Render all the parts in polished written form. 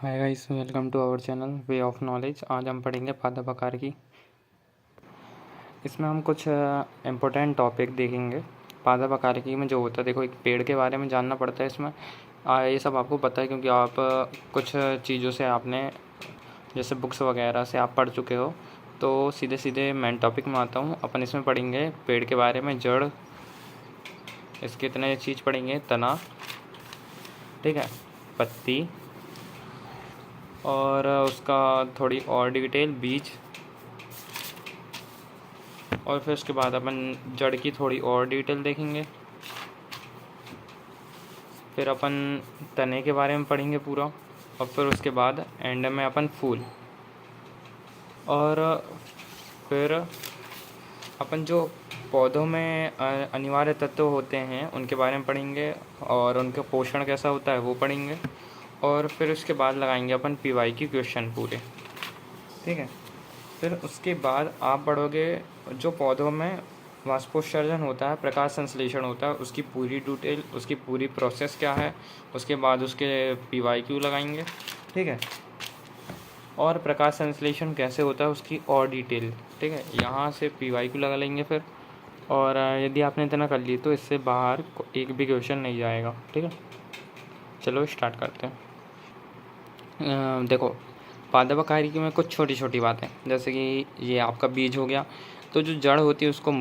Hi guys, welcome to our channel way of knowledge. आज हम पढ़ेंगे पादप की। इसमें हम कुछ इम्पोर्टेंट टॉपिक देखेंगे। पादप की में जो होता है, देखो एक पेड़ के बारे में जानना पड़ता है इसमें। ये सब आपको पता है क्योंकि आप कुछ चीज़ों से आपने जैसे बुक्स वगैरह से आप पढ़ चुके हो। तो सीधे सीधे मेन टॉपिक में आता हूँ। अपन इसमें पढ़ेंगे पेड़ के बारे में, जड़, इसके इतने चीज़ पढ़ेंगे, तना, ठीक है, पत्ती, और उसका थोड़ी और डिटेल, बीज, और फिर उसके बाद अपन जड़ की थोड़ी और डिटेल देखेंगे। फिर अपन तने के बारे में पढ़ेंगे पूरा, और फिर उसके बाद एंड में अपन फूल, और फिर अपन जो पौधों में अनिवार्य तत्व होते हैं उनके बारे में पढ़ेंगे, और उनका पोषण कैसा होता है वो पढ़ेंगे। और फिर उसके बाद लगाएंगे अपन पीवाई की क्वेश्चन पूरे, ठीक है। फिर उसके बाद आप पढ़ोगे जो पौधों में वाष्पोत्सर्जन होता है, प्रकाश संश्लेषण होता है, उसकी पूरी डिटेल, उसकी पूरी प्रोसेस क्या है। उसके बाद उसके PYQ लगाएंगे, ठीक है। और प्रकाश संश्लेषण कैसे होता है उसकी और डिटेल, ठीक है। यहाँ से PYQ लगा लेंगे फिर। और यदि आपने इतना कर लिया तो इससे बाहर एक भी क्वेश्चन नहीं जाएगा, ठीक है। चलो स्टार्ट करते हैं। देखो पादप की में कुछ छोटी छोटी बातें, जैसे कि ये आपका बीज हो गया, तो जो जड़ होती है उसको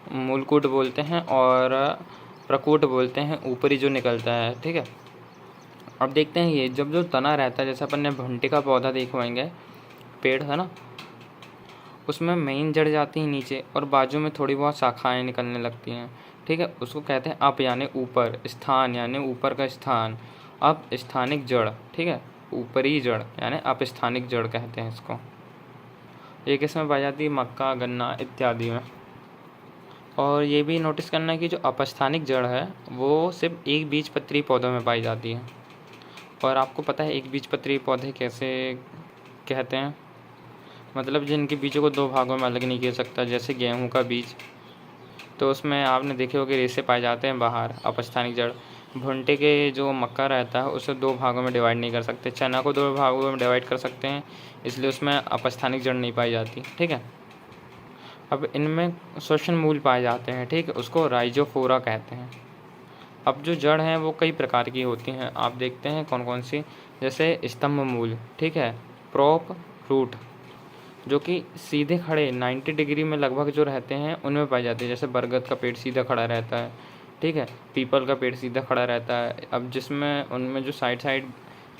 मूलकूट बोलते हैं, और प्रकूट बोलते हैं, ऊपरी जो निकलता है, ठीक है। अब देखते हैं ये जब जो तना रहता है, जैसे अपन ने भंटे का पौधा देखवाएंगे, पेड़ है ना, उसमें मेन जड़ जाती है नीचे और बाजू में थोड़ी बहुत शाखाएं निकलने लगती हैं, ठीक है। उसको कहते हैं अप यानी ऊपर, स्थान यानी ऊपर का स्थान, अप स्थानिक जड़, ठीक है। ऊपरी जड़ यानी अपस्थानिक जड़ कहते हैं इसको। ये किसमें पाई जाती है? मक्का, गन्ना इत्यादि में। और ये भी नोटिस करना है कि जो अपस्थानिक जड़ है वो सिर्फ एक बीजपत्री पौधों में पाई जाती है। और आपको पता है एक बीजपत्री पौधे कैसे कहते हैं? मतलब जिनके बीजों को दो भागों में अलग नहीं किया सकता, जैसे गेहूं का बीज, तो उसमें आपने देखे होंगे रेशे पाए जाते हैं बाहर, अपस्थानिक जड़। भुट्टे के जो मक्का रहता है उसे दो भागों में डिवाइड नहीं कर सकते, चना को दो भागों में डिवाइड कर सकते हैं, इसलिए उसमें अपस्थानिक जड़ नहीं पाई जाती, ठीक है। अब इनमें श्वसन मूल पाए जाते हैं, ठीक है, उसको राइजोफोरा कहते हैं। अब जो जड़ हैं वो कई प्रकार की होती हैं, आप देखते हैं कौन कौन सी, जैसे स्तंभ मूल, ठीक है, प्रोप रूट, जो कि सीधे खड़े 90 डिग्री में लगभग जो रहते हैं उनमें पाई जाती है, जैसे बरगद का पेड़ सीधा खड़ा रहता है, ठीक है, पीपल का पेड़ सीधा खड़ा रहता है। अब जिसमें उनमें जो साइड साइड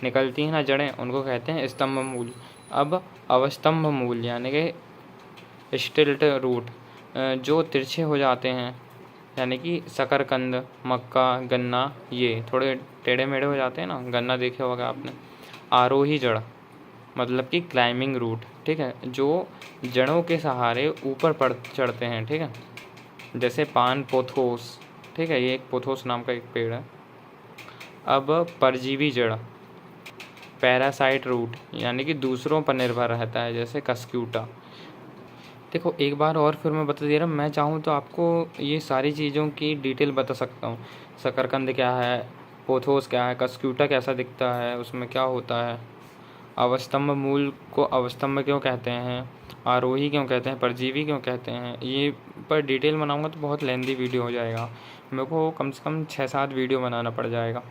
निकलती हैं ना जड़ें, उनको कहते हैं स्तंभ मूल। अब अवस्तंभ मूल यानी कि स्टिल्ट रूट, जो तिरछे हो जाते हैं, यानी कि शकरकंद, मक्का, गन्ना, ये थोड़े टेढ़े मेढ़े हो जाते हैं ना, गन्ना देखे होगा आपने। आरोही जड़ मतलब कि क्लाइंबिंग रूट, ठीक है, जो जड़ों के सहारे ऊपर चढ़ते हैं, ठीक है, जैसे पान पोथोस, ठीक है, ये एक पोथोस नाम का एक पेड़ है। अब परजीवी जड़, पैरासाइट रूट, यानी कि दूसरों पर निर्भर रहता है, जैसे कस्क्यूटा। देखो एक बार और फिर मैं बता दे रहा हूँ, मैं चाहूँ तो आपको ये सारी चीज़ों की डिटेल बता सकता हूँ। शकरकंद क्या है, पोथोस क्या है, कस्क्यूटा कैसा दिखता है, उसमें क्या होता है, अवस्तंभ मूल को अवस्तंभ क्यों कहते हैं, आरोही क्यों कहते हैं, परजीवी क्यों कहते हैं, ये पर डिटेल बनाऊंगा तो बहुत लेंदी वीडियो हो जाएगा, मेरे को कम से कम 6-7 वीडियो बनाना पड़ जाएगा।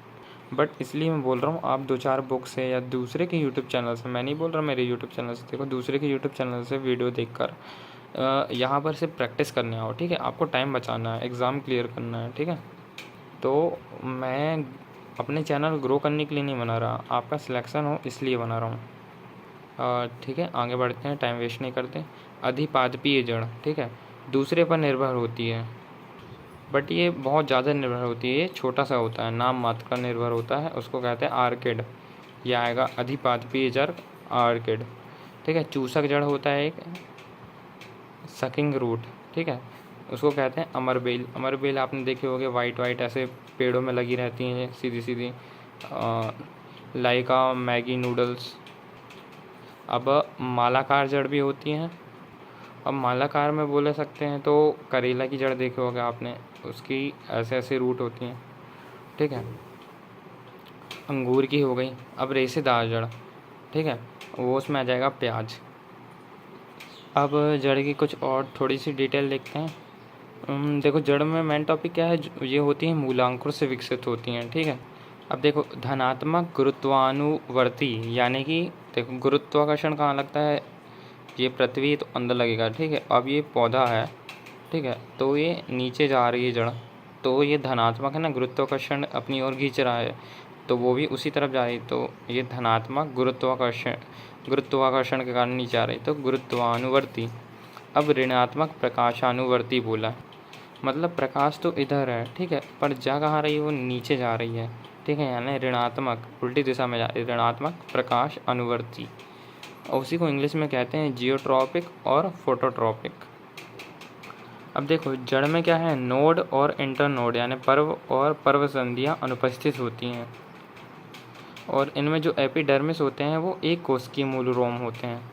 बट इसलिए मैं बोल रहा हूँ आप 2-4 बुक से या दूसरे के यूट्यूब चैनल से, मैं नहीं बोल रहा मेरे यूट्यूब चैनल से, देखो दूसरे के यूट्यूब चैनल से वीडियो देखकर यहाँ पर सिर्फ प्रैक्टिस करने आओ, ठीक है। आपको टाइम बचाना है, एग्ज़ाम क्लियर करना है, ठीक है। तो मैं अपने चैनल ग्रो करने के लिए नहीं बना रहा, आपका सिलेक्शन हो इसलिए बना रहा हूँ। ठीक है, आगे बढ़ते हैं, टाइम वेस्ट नहीं करते। अधिपादपीय जड़, ठीक है, दूसरे पर निर्भर होती है, बट ये बहुत ज़्यादा निर्भर होती है, ये छोटा सा होता है, नाम मात्र का निर्भर होता है, उसको कहते हैं आर्किड। ये आएगा अधिपादपीय जड़, आर्किड, ठीक है। चूसक जड़ होता है एक, सकिंग रूट, ठीक है, उसको कहते हैं अमरबेल। अमरबेल आपने देखे होंगे, वाइट वाइट ऐसे पेड़ों में लगी रहती हैं सीधी सीधी, लाइका मैगी नूडल्स। अब मालाकार जड़ भी होती हैं। अब मालाकार में बोले सकते हैं तो करेला की जड़ देखे होगा आपने, उसकी ऐसे ऐसे रूट होती हैं, ठीक है। अंगूर की हो गई। अब रेशेदार जड़, ठीक है, वो उसमें आ जाएगा प्याज। अब जड़ की कुछ और थोड़ी सी डिटेल देखते हैं। देखो जड़ में मेन टॉपिक क्या है, ये होती हैं मूलांकुर से विकसित होती हैं, ठीक है। अब देखो धनात्मक गुरुत्वानुवर्ती, यानी कि देखो गुरुत्वाकर्षण कहाँ लगता है, ये पृथ्वी तो अंदर लगेगा, ठीक है। अब ये पौधा है, ठीक है, तो ये नीचे जा रही है जड़, तो ये धनात्मक है ना, गुरुत्वाकर्षण अपनी ओर खींच रहा है, तो वो भी उसी तरफ जा रही, तो ये धनात्मक गुरुत्वाकर्षण के कारण नीचे आ रही, तो गुरुत्वानुवर्ती। अब ऋणात्मक प्रकाशानुवर्ती बोला है, मतलब प्रकाश तो इधर है, ठीक है, पर जा कहाँ रही है, वो नीचे जा रही है, ठीक है, यानी ऋणात्मक उल्टी दिशा में जा रही है, ऋणात्मक प्रकाश अनुवर्ती। और उसी को इंग्लिश में कहते हैं जियोट्रॉपिक और फोटोट्रॉपिक। अब देखो जड़ में क्या है, नोड और इंटरनोड यानी पर्व और पर्व संधियाँ अनुपस्थित होती हैं, और इनमें जो एपिडर्मिस होते हैं वो एक कोशिकीय मूल रोम होते हैं।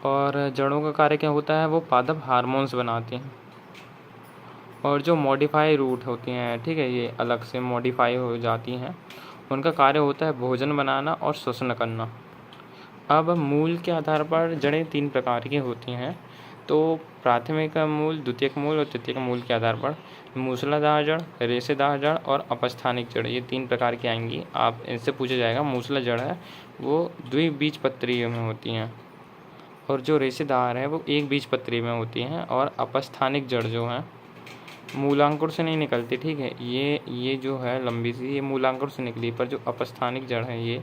और जड़ों का कार्य क्या होता है, वो पादप हार्मोन्स बनाती हैं। और जो मॉडिफाई रूट होती हैं, ठीक है, ये अलग से मॉडिफाई हो जाती हैं, उनका कार्य होता है भोजन बनाना और श्वसन करना। अब मूल के आधार पर जड़ें 3 प्रकार की होती हैं, तो प्राथमिक मूल, द्वितीयक मूल और तृतीयक मूल के आधार पर मूसलाधार जड़, रेशेदार जड़ और अपस्थानिक जड़, ये 3 प्रकार की आएंगी। आप इनसे पूछा जाएगा, मूसला जड़ है वो द्विबीजपत्री में होती हैं, और जो रेशेदार है वो एक बीजपत्री में होती हैं, और अपस्थानिक जड़ जो है मूलांकुर से नहीं निकलती, ठीक है, ये जो है लंबी सी, ये मूलांकुर से निकली, पर जो अपस्थानिक जड़ है ये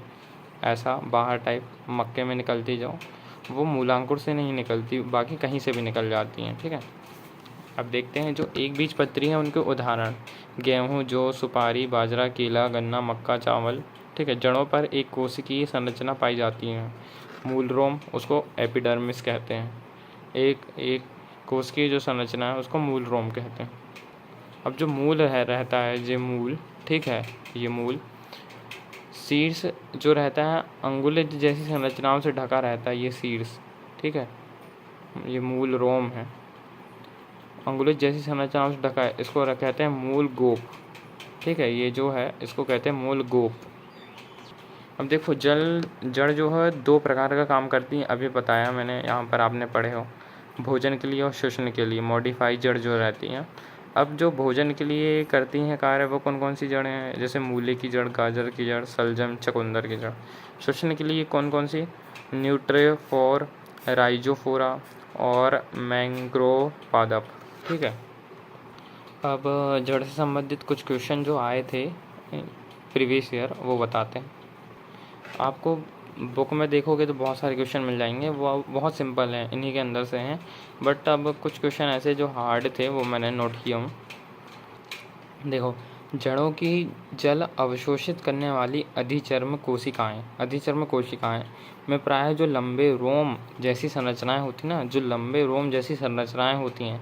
ऐसा बाहर टाइप मक्के में निकलती जाओ, वो मूलांकुर से नहीं निकलती, बाकी कहीं से भी निकल जाती हैं, ठीक है। अब देखते हैं जो एक बीजपत्री है उनके उदाहरण, गेहूँ, जौ, सुपारी, बाजरा, केला, गन्ना, मक्का, चावल, ठीक है। जड़ों पर एक कोशिकीय संरचना पाई जाती है, मूल रोम, उसको एपिडर्मिस कहते हैं। एक कोशिकीय जो संरचना है उसको मूल रोम कहते हैं। अब जो मूल है रहता है, ये मूल, ठीक है, ये मूल शीर्ष जो रहता है अंगुलित जैसी संरचनाओं से ढका रहता है, ये शीर्ष, ठीक है, ये मूल रोम है, अंगुलित जैसी संरचनाओं से ढका है, इसको कहते हैं मूल गोप, ठीक है, ये जो है इसको कहते हैं मूल गोप। अब देखो जड़ जो है 2 प्रकार का काम करती है, अभी बताया मैंने, यहाँ पर आपने पढ़े हो, भोजन के लिए और श्वसन के लिए मॉडिफाइड जड़ जो रहती हैं। अब जो भोजन के लिए करती हैं कार्य वो कौन कौन सी जड़ें हैं, जैसे मूली की जड़, गाजर की जड़, सलजम, चकुंदर की जड़। श्वसन के लिए कौन कौन सी, न्यूट्रियोफोर, राइजोफोरा और मैंग्रोव पादप, ठीक है। अब जड़ से संबंधित कुछ क्वेश्चन जो आए थे प्रीवियस ईयर वो बताते हैं। आपको बुक में देखोगे तो बहुत सारे क्वेश्चन मिल जाएंगे, वो बहुत सिंपल हैं, इन्हीं के अंदर से हैं, बट अब कुछ क्वेश्चन ऐसे जो हार्ड थे वो मैंने नोट किया हूँ। देखो जड़ों की जल अवशोषित करने वाली अधिचर्म कोशिकाएं में प्रायः जो लंबे रोम जैसी संरचनाएं होती ना, जो लंबे रोम जैसी संरचनाएं होती हैं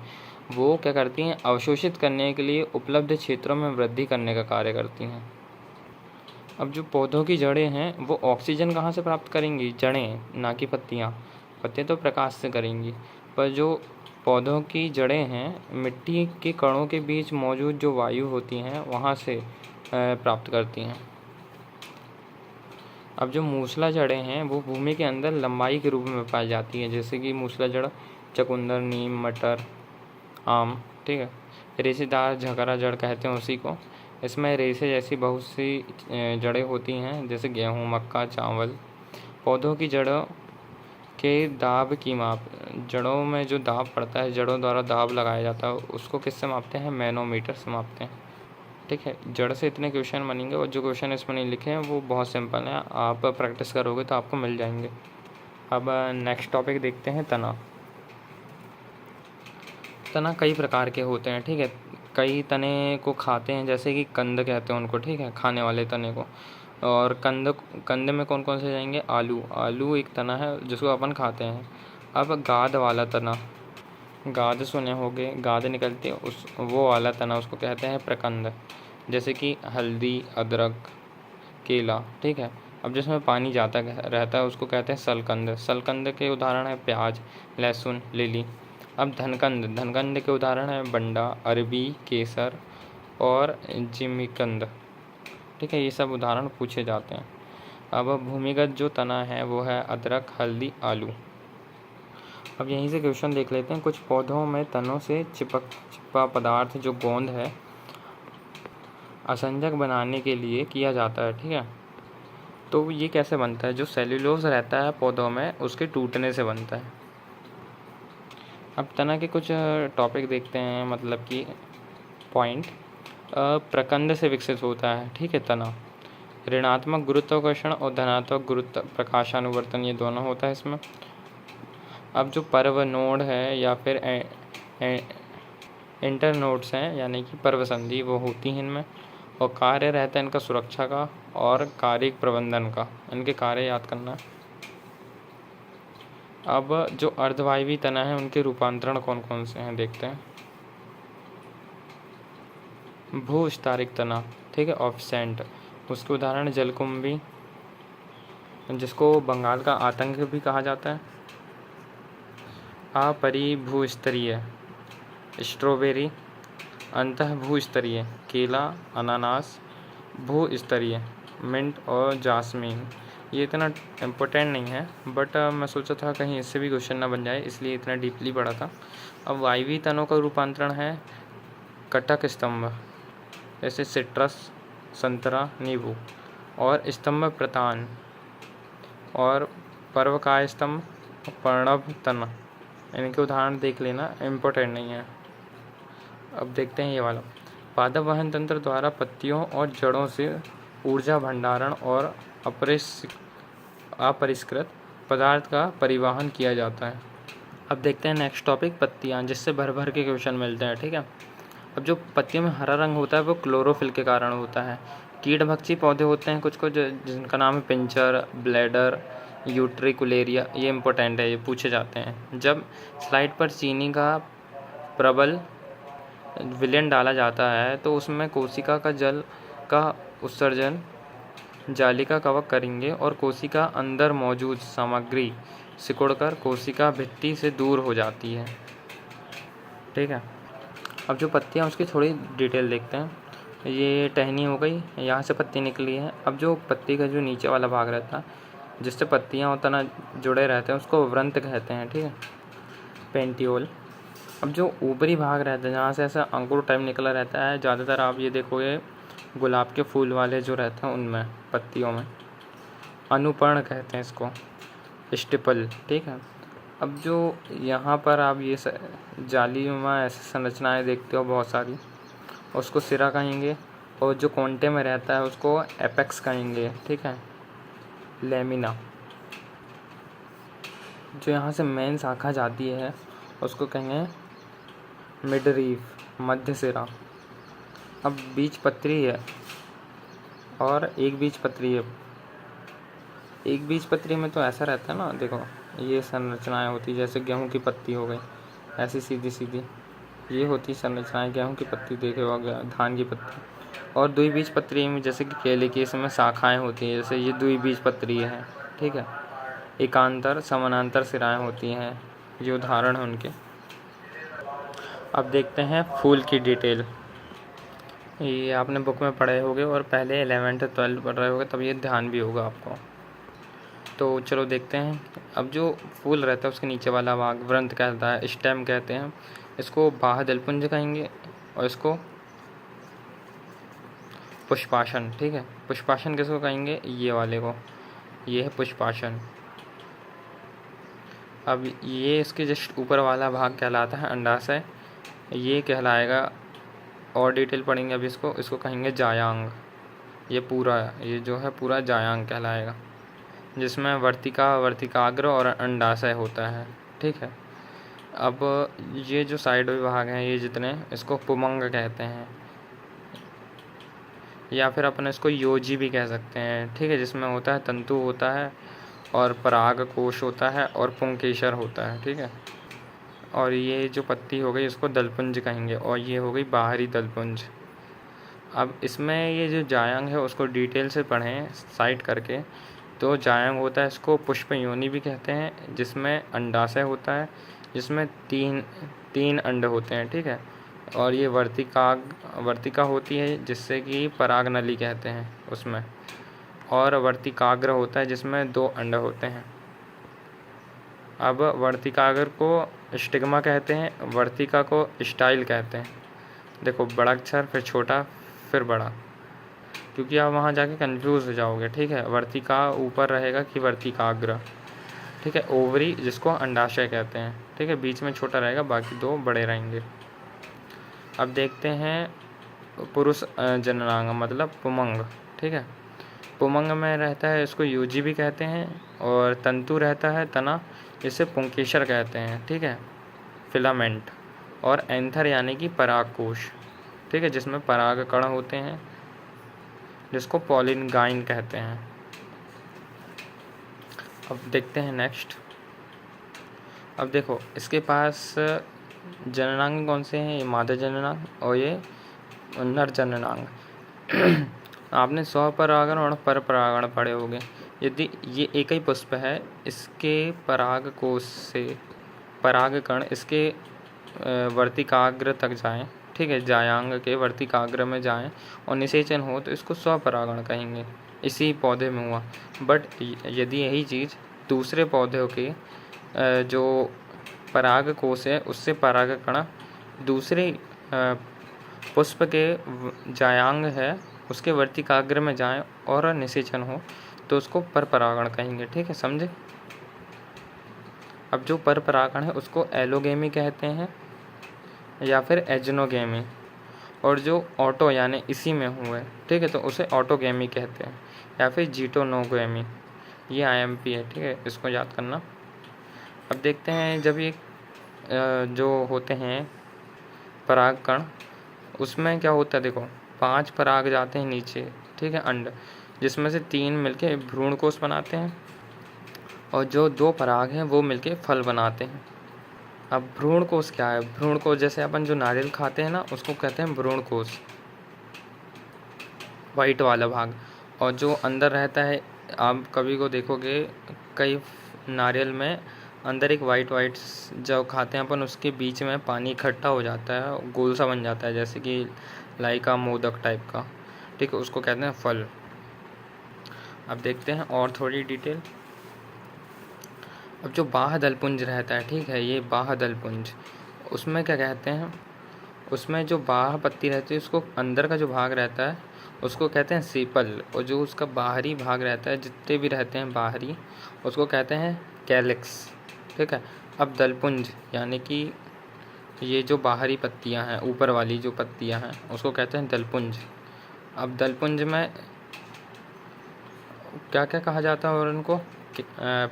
वो क्या करती हैं, अवशोषित करने के लिए उपलब्ध क्षेत्रों में वृद्धि करने का कार्य करती हैं। अब जो पौधों की जड़ें हैं वो ऑक्सीजन कहाँ से प्राप्त करेंगी, जड़ें, ना कि पत्तियाँ। पत्तियाँ तो प्रकाश से करेंगी, पर जो पौधों की जड़ें हैं मिट्टी के कणों के बीच मौजूद जो वायु होती हैं वहाँ से प्राप्त करती हैं। अब जो मूसला जड़ें हैं वो भूमि के अंदर लंबाई के रूप में पाई जाती हैं, जैसे कि मूसला जड़ चकुंदर, नीम, मटर, आम, ठीक है। रेशेदार झकरा जड़ कहते हैं उसी को, इसमें रेशे जैसी बहुत सी जड़ें होती हैं, जैसे गेहूँ, मक्का, चावल। पौधों की जड़ों के दाब की माप, जड़ों में जो दाब पड़ता है, जड़ों द्वारा दाब लगाया जाता है, उसको किससे मापते हैं, मैनोमीटर से मापते हैं, ठीक है। जड़ से इतने क्वेश्चन बनेंगे, और जो क्वेश्चन इसमें नहीं लिखे हैं वो बहुत सिंपल हैं, आप प्रैक्टिस करोगे तो आपको मिल जाएंगे। अब नेक्स्ट टॉपिक देखते हैं, तना। तना कई प्रकार के होते हैं, ठीक है। कई तने को खाते हैं, जैसे कि कंद कहते हैं उनको, ठीक है, खाने वाले तने को। और कंद में कौन कौन से जाएंगे, आलू एक तना है जिसको अपन खाते हैं। अब गाद वाला तना, गाद सुने होंगे, गाद निकलती है उस वो वाला तना उसको कहते हैं प्रकंद, जैसे कि हल्दी, अदरक, केला, ठीक है। अब जिसमें पानी जाता रहता है उसको कहते हैं सलकंद। सलकंद के उदाहरण है प्याज, लहसुन, लिली। अब धनकंद के उदाहरण है बंडा, अरबी, केसर और जिमीकंद। ठीक है, ये सब उदाहरण पूछे जाते हैं। अब भूमिगत जो तना है वो है अदरक, हल्दी, आलू। अब यहीं से क्वेश्चन देख लेते हैं। कुछ पौधों में तनों से चिपका पदार्थ जो गोंद है असंजक बनाने के लिए किया जाता है। ठीक है, तो ये कैसे बनता है? जो सेल्यूलोज रहता है पौधों में उसके टूटने से बनता है। अब तना के कुछ टॉपिक देखते हैं, मतलब कि पॉइंट। प्रकंद से विकसित होता है। ठीक है, तना ऋणात्मक गुरुत्वाकर्षण और धनात्मक गुरुत्व प्रकाशानुवर्तन ये दोनों होता है इसमें। अब जो पर्व नोड है या फिर इंटरनोड्स हैं यानी कि पर्व संधि वो होती हैं इनमें, और कार्य रहता है इनका सुरक्षा का और कार्यिक प्रबंधन का। इनके कार्य याद करना। अब जो अर्धवायवी तना है उनके रूपांतरण कौन कौन से हैं देखते हैं। भूविस्तारिक तना, ठीक है, ऑफसेंट, उसके उदाहरण जलकुंभी, जिसको बंगाल का आतंक भी कहा जाता है। अपरिभूस्तरीय स्ट्रॉबेरी, अंतः भूस्तरीय केला, अनानास, भूस्तरीय मिंट और जासमीन। ये इतना इम्पोर्टेंट नहीं है, बट मैं सोचा था कहीं इससे भी क्वेश्चन ना बन जाए, इसलिए इतना डीपली पढ़ा था। अब वायवी तनों का रूपांतरण है कटक स्तंभ, जैसे सिट्रस, संतरा, नींबू, और स्तंभ प्रतान और पर्वकाय स्तंभ, पर्णभ तना। इनके उदाहरण देख लेना, इम्पोर्टेंट नहीं है। अब देखते हैं ये वाला। पादप वहन तंत्र द्वारा पत्तियों और जड़ों से ऊर्जा भंडारण और अपरिष्कृत पदार्थ का परिवहन किया जाता है। अब देखते हैं नेक्स्ट टॉपिक, पत्तियाँ, जिससे भर भर के क्वेश्चन मिलते हैं। ठीक है, अब जो पत्तियों में हरा रंग होता है वो क्लोरोफिल के कारण होता है। कीटभक्षी पौधे होते हैं कुछ कुछ, जिनका नाम है पिंचर, ब्लैडर, यूट्रिकुलेरिया। ये इंपॉर्टेंट है, ये पूछे जाते हैं। जब स्लाइड पर चीनी का प्रबल विलयन डाला जाता है तो उसमें कोशिका का जल का उत्सर्जन जालिका कवक करेंगे और कोशिका अंदर मौजूद सामग्री सिकुड़कर कोशिका भित्ति से दूर हो जाती है। ठीक है, अब जो पत्तियाँ उसकी थोड़ी डिटेल देखते हैं। ये टहनी हो गई, यहाँ से पत्ती निकली है। अब जो पत्ती का जो नीचे वाला भाग रहता है जिससे पत्तियाँ और तना जुड़े रहते हैं उसको वृंत कहते हैं। ठीक है, पेंटियोल। अब जो ऊपरी भाग रहता है जहाँ से ऐसा अंकुर टाइप निकला रहता है, ज़्यादातर आप ये देखोगे गुलाब के फूल वाले जो रहते हैं उनमें, पत्तियों में, अनुपर्ण कहते हैं इसको, स्टिपल। ठीक है, अब जो यहाँ पर आप ये जालीनुमा ऐसी संरचनाएं देखते हो बहुत सारी, उसको सिरा कहेंगे, और जो कोंटे में रहता है उसको एपेक्स कहेंगे। ठीक है, लेमिना। जो यहाँ से मेन शाखा जाती है उसको कहेंगे मिडरीफ, मध्य सिरा। अब बीज पत्री है और एक बीज पत्री है। एक बीज पत्री में तो ऐसा रहता है ना, देखो ये संरचनाएं होती, जैसे गेहूं की पत्ती हो गई ऐसी सीधी सीधी, ये होती संरचनाएं गेहूं की पत्ती, देखे हो गया धान की पत्ती। और द्विबीजपत्री में जैसे कि केले की, इसमें शाखाएं होती हैं, जैसे ये द्विबीजपत्री है। ठीक है, एकांतर समानांतर सिराएं होती हैं, ये उदाहरण है उनके। अब देखते हैं फूल की डिटेल। ये आपने बुक में पढ़े होंगे और पहले 11th 12th पढ़ रहे होंगे, तब ये ध्यान भी होगा आपको। तो चलो देखते हैं। अब जो फूल रहता है उसके नीचे वाला भाग वृंत कहता है, स्टेम कहते हैं, इसको बाह्य दलपुंज कहेंगे, और इसको पुष्पासन। ठीक है, पुष्पासन किसको कहेंगे? ये वाले को, ये है पुष्पासन। अब ये इसके जस्ट ऊपर वाला भाग कहलाता है अंडाशय, ये कहलाएगा, और डिटेल पढ़ेंगे अभी इसको कहेंगे जायांग। ये पूरा, ये जो है पूरा जायांग कहलाएगा, जिसमें वर्तिकाग्र और अंडाशय होता है। ठीक है, अब ये जो साइड विभाग हैं ये जितने, इसको पुमंग कहते हैं, या फिर अपन इसको योजी भी कह सकते हैं। ठीक है, जिसमें होता है तंतु होता है और पराग कोश होता है और पुंकेसर होता है। ठीक है, और ये जो पत्ती हो गई इसको दलपुंज कहेंगे, और ये हो गई बाहरी दलपुंज। अब इसमें ये जो जायांग है उसको डिटेल से पढ़ें साइड करके, तो जायांग होता है, इसको पुष्प योनि भी कहते हैं, जिसमें अंडाशय होता है, जिसमें तीन अंड होते हैं। ठीक है, और ये वर्तिका होती है जिससे कि पराग नली कहते हैं उसमें, और वर्तिकाग्र होता है जिसमें 2 अंड होते हैं। अब वर्तिकाग्र को स्टिग्मा कहते हैं, वर्तिका को स्टाइल कहते हैं। देखो, बड़ा अक्षर फिर छोटा फिर बड़ा, क्योंकि आप वहाँ जाके कंफ्यूज हो जाओगे। ठीक है, वर्तिका ऊपर रहेगा कि वर्तिकाग्र। ठीक है, ओवरी जिसको अंडाशय कहते हैं। ठीक है, बीच में छोटा रहेगा, बाकी 2 बड़े रहेंगे। अब देखते हैं पुरुष जननांग मतलब पुमंग। ठीक है, पुमंग में रहता है, इसको यूजी भी कहते हैं, और तंतु रहता है तना, जिसे पुंकेसर कहते हैं। ठीक है, फिलामेंट, और एंथर यानी कि परागकोश। ठीक है, जिसमें पराग कण होते हैं, जिसको पॉलिन गाइन कहते हैं। अब देखते हैं नेक्स्ट। अब देखो, इसके पास जननांग कौन से हैं? ये मादा जननांग और ये नर जननांग। आपने स्वपरागण और परपरागण पढ़े होंगे। यदि ये एक ही पुष्प है, इसके पराग कोश से परागकण इसके वर्तिकाग्र तक जाएं, ठीक है, जायांग के वर्तिकाग्र में जाएं और निषेचन हो तो इसको स्वपरागण कहेंगे। इसी पौधे में हुआ। बट यदि यही चीज़ दूसरे पौधों के जो पराग कोश है उससे परागकण दूसरे पुष्प के जायांग है उसके वर्तिकाग्र में जाए और निषेचन हो तो उसको परपरागण कहेंगे। ठीक है, समझे? अब जो परपरागण है उसको एलोगेमी कहते हैं या फिर एजनोगेमी, और जो ऑटो यानी इसी में हुए, ठीक है, तो उसे ऑटोगेमी कहते हैं या फिर जीटोनोगेमी। ये IMP है, ठीक है, इसको याद करना। अब देखते हैं, जब ये जो होते हैं परागकण, उसमें क्या होता है? देखो, 5 पराग जाते हैं नीचे, ठीक है, अंड, जिसमें से 3 मिलके भ्रूणकोश बनाते हैं और जो 2 पराग हैं वो मिलके फल बनाते हैं। अब भ्रूणकोश क्या है? भ्रूणकोश जैसे अपन जो नारियल खाते हैं ना, उसको कहते हैं भ्रूणकोश, वाइट वाला भाग। और जो अंदर रहता है, आप कभी को देखोगे कई नारियल में अंदर एक वाइट जो खाते हैं अपन, उसके बीच में पानी इकट्ठा हो जाता है, गोल सा बन जाता है, जैसे कि लाइका मोदक टाइप का। ठीक है, उसको कहते हैं फल। अब देखते हैं और थोड़ी डिटेल। अब जो बाह्य दलपुंज रहता है, ठीक है, ये बाह्य दलपुंज, उसमें क्या कहते हैं? उसमें जो बाह्य पत्ती रहती है, उसको अंदर का जो भाग रहता है उसको कहते हैं सेपल, और जो उसका बाहरी भाग रहता है, जितने भी रहते हैं बाहरी, उसको कहते हैं कैलिक्स। ठीक है, अब दलपुंज यानी कि ये जो बाहरी पत्तियां हैं, ऊपर वाली जो पत्तियां हैं, उसको कहते हैं दलपुंज। अब दलपुंज में क्या क्या कहा जाता है और उनको?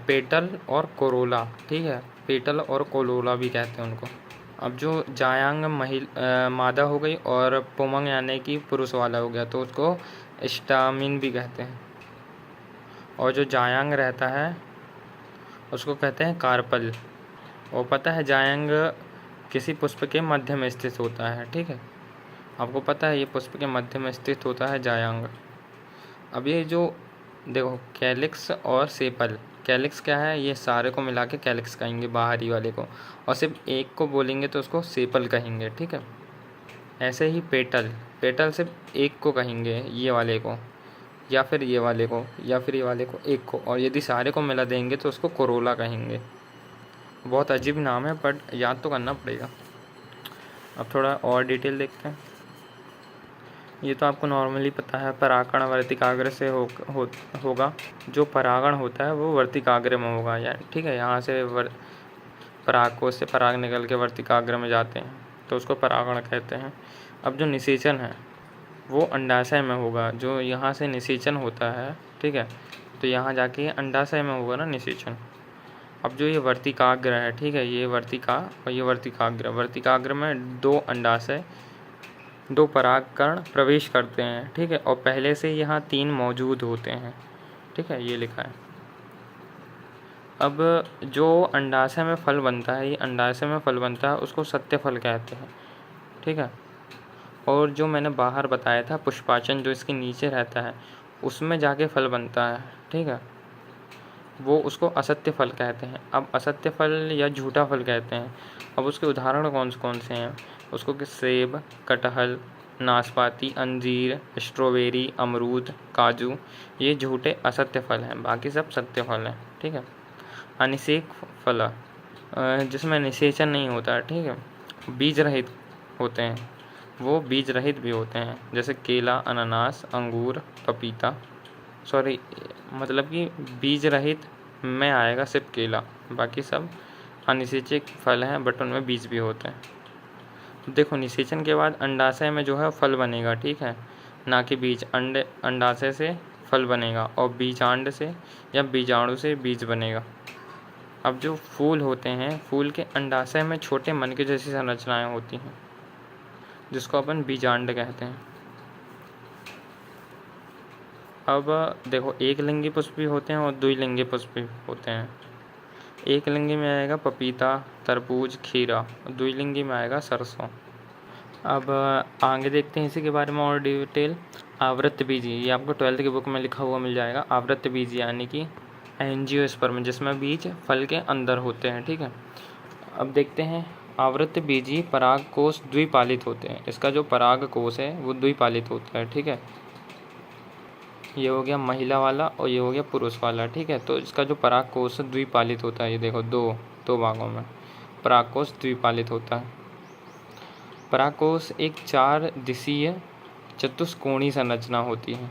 पेटल और कोरोला। ठीक है, पेटल और कोरोला भी कहते हैं उनको। अब जो जायांग मादा हो गई और पुमंग यानी कि पुरुष वाला हो गया, तो उसको स्टामिन भी कहते हैं। और जो जायांग रहता है उसको कहते हैं कार्पल। और पता है, जायांग किसी पुष्प के मध्य में स्थित होता है। ठीक है, आपको पता है ये पुष्प के मध्य में स्थित होता है जायांग। अब ये जो देखो, कैलिक्स और सेपल, कैलिक्स क्या है? ये सारे को मिला के कैलिक्स कहेंगे, बाहरी वाले को, और सिर्फ एक को बोलेंगे तो उसको सेपल कहेंगे। ठीक है, ऐसे ही पेटल, पेटल सिर्फ एक को कहेंगे, ये वाले को, या फिर ये वाले को, या फिर ये वाले को, एक को, और यदि सारे को मिला देंगे तो उसको कोरोला कहेंगे। बहुत अजीब नाम है, बट याद तो करना पड़ेगा। अब थोड़ा और डिटेल देखते हैं। ये तो आपको नॉर्मली पता है, परागकण वर्तिकाग्र से होगा। जो परागण होता है वो वर्तिकाग्र में होगा, यानी ठीक है, यहाँ से परागकोश से पराग निकल के वर्तिकाग्र में जाते हैं तो उसको परागण कहते हैं। अब जो निषेचन है वो अंडाशय में होगा। जो यहाँ से निषेचन होता है, ठीक है, तो यहाँ जाके अंडाशय में होगा ना निषेचन। अब जो ये वर्तिकाग्र है, ठीक है, ये वर्तिका और ये वर्तिकाग्र, वर्तिकाग्र में 2 अंडाशय, 2 परागकण प्रवेश करते हैं। ठीक है, और पहले से यहाँ 3 मौजूद होते हैं। ठीक है, ये लिखा है। अब जो अंडाशय में फल बनता है, ये अंडाशय में फल बनता है, उसको सत्य फल कहते हैं। ठीक है, और जो मैंने बाहर बताया था पुष्पाचन, जो इसके नीचे रहता है, उसमें जाके फल बनता है। ठीक है, वो उसको असत्य फल कहते हैं। अब असत्य फल या झूठा फल कहते हैं। अब उसके उदाहरण कौन से हैं? उसको कि सेब, कटहल, नाशपाती, अंजीर, स्ट्रॉबेरी, अमरूद, काजू ये झूठे असत्य फल हैं, बाकी सब सत्य फल हैं। ठीक है। अनिषेक फल जिसमें निषेचन नहीं होता है, ठीक है, बीज रहित होते हैं, वो बीज रहित भी होते हैं, जैसे केला, अनानास, अंगूर, पपीता। सॉरी, मतलब कि बीज रहित में आएगा सिर्फ केला, बाकी सब अनिषेचक फल हैं बट उनमें बीज भी होते हैं। तो देखो, निषेचन के बाद अंडाशय में जो है फल बनेगा, ठीक है, ना कि बीज। अंडाशय से फल बनेगा और बीजांड से या बीजाणु से बीज बनेगा। अब जो फूल होते हैं, फूल के अंडाशय में छोटे मन के जैसी संरचनाएं होती हैं, जिसको अपन बीजांड कहते हैं। अब देखो, एक लिंगी पुष्प भी होते हैं और द्विलिंगी पुष्प भी होते हैं। एक लिंगी में आएगा पपीता, तरबूज, खीरा, द्विलिंगी में आएगा सरसों। अब आगे देखते हैं इसी के बारे में और डिटेल। आवृत्त बीजी, ये आपको 12th की बुक में लिखा हुआ मिल जाएगा। आवृत्त बीजी यानी कि एंजियोस्पर्म, जिसमें बीज फल के अंदर होते हैं। ठीक है। अब देखते हैं, आवृत्त बीजी पराग कोष द्विपालित होते हैं। इसका जो पराग कोष है वो द्विपालित होता है। ठीक है। ये हो गया महिला वाला और ये हो गया पुरुष वाला। ठीक है। तो इसका जो पराग कोष द्विपालित होता है, ये देखो दो भागों में पराग कोष द्विपालित होता है। पराग कोष एक 4 दिशीय चतुष्कोणीय संरचना होती है।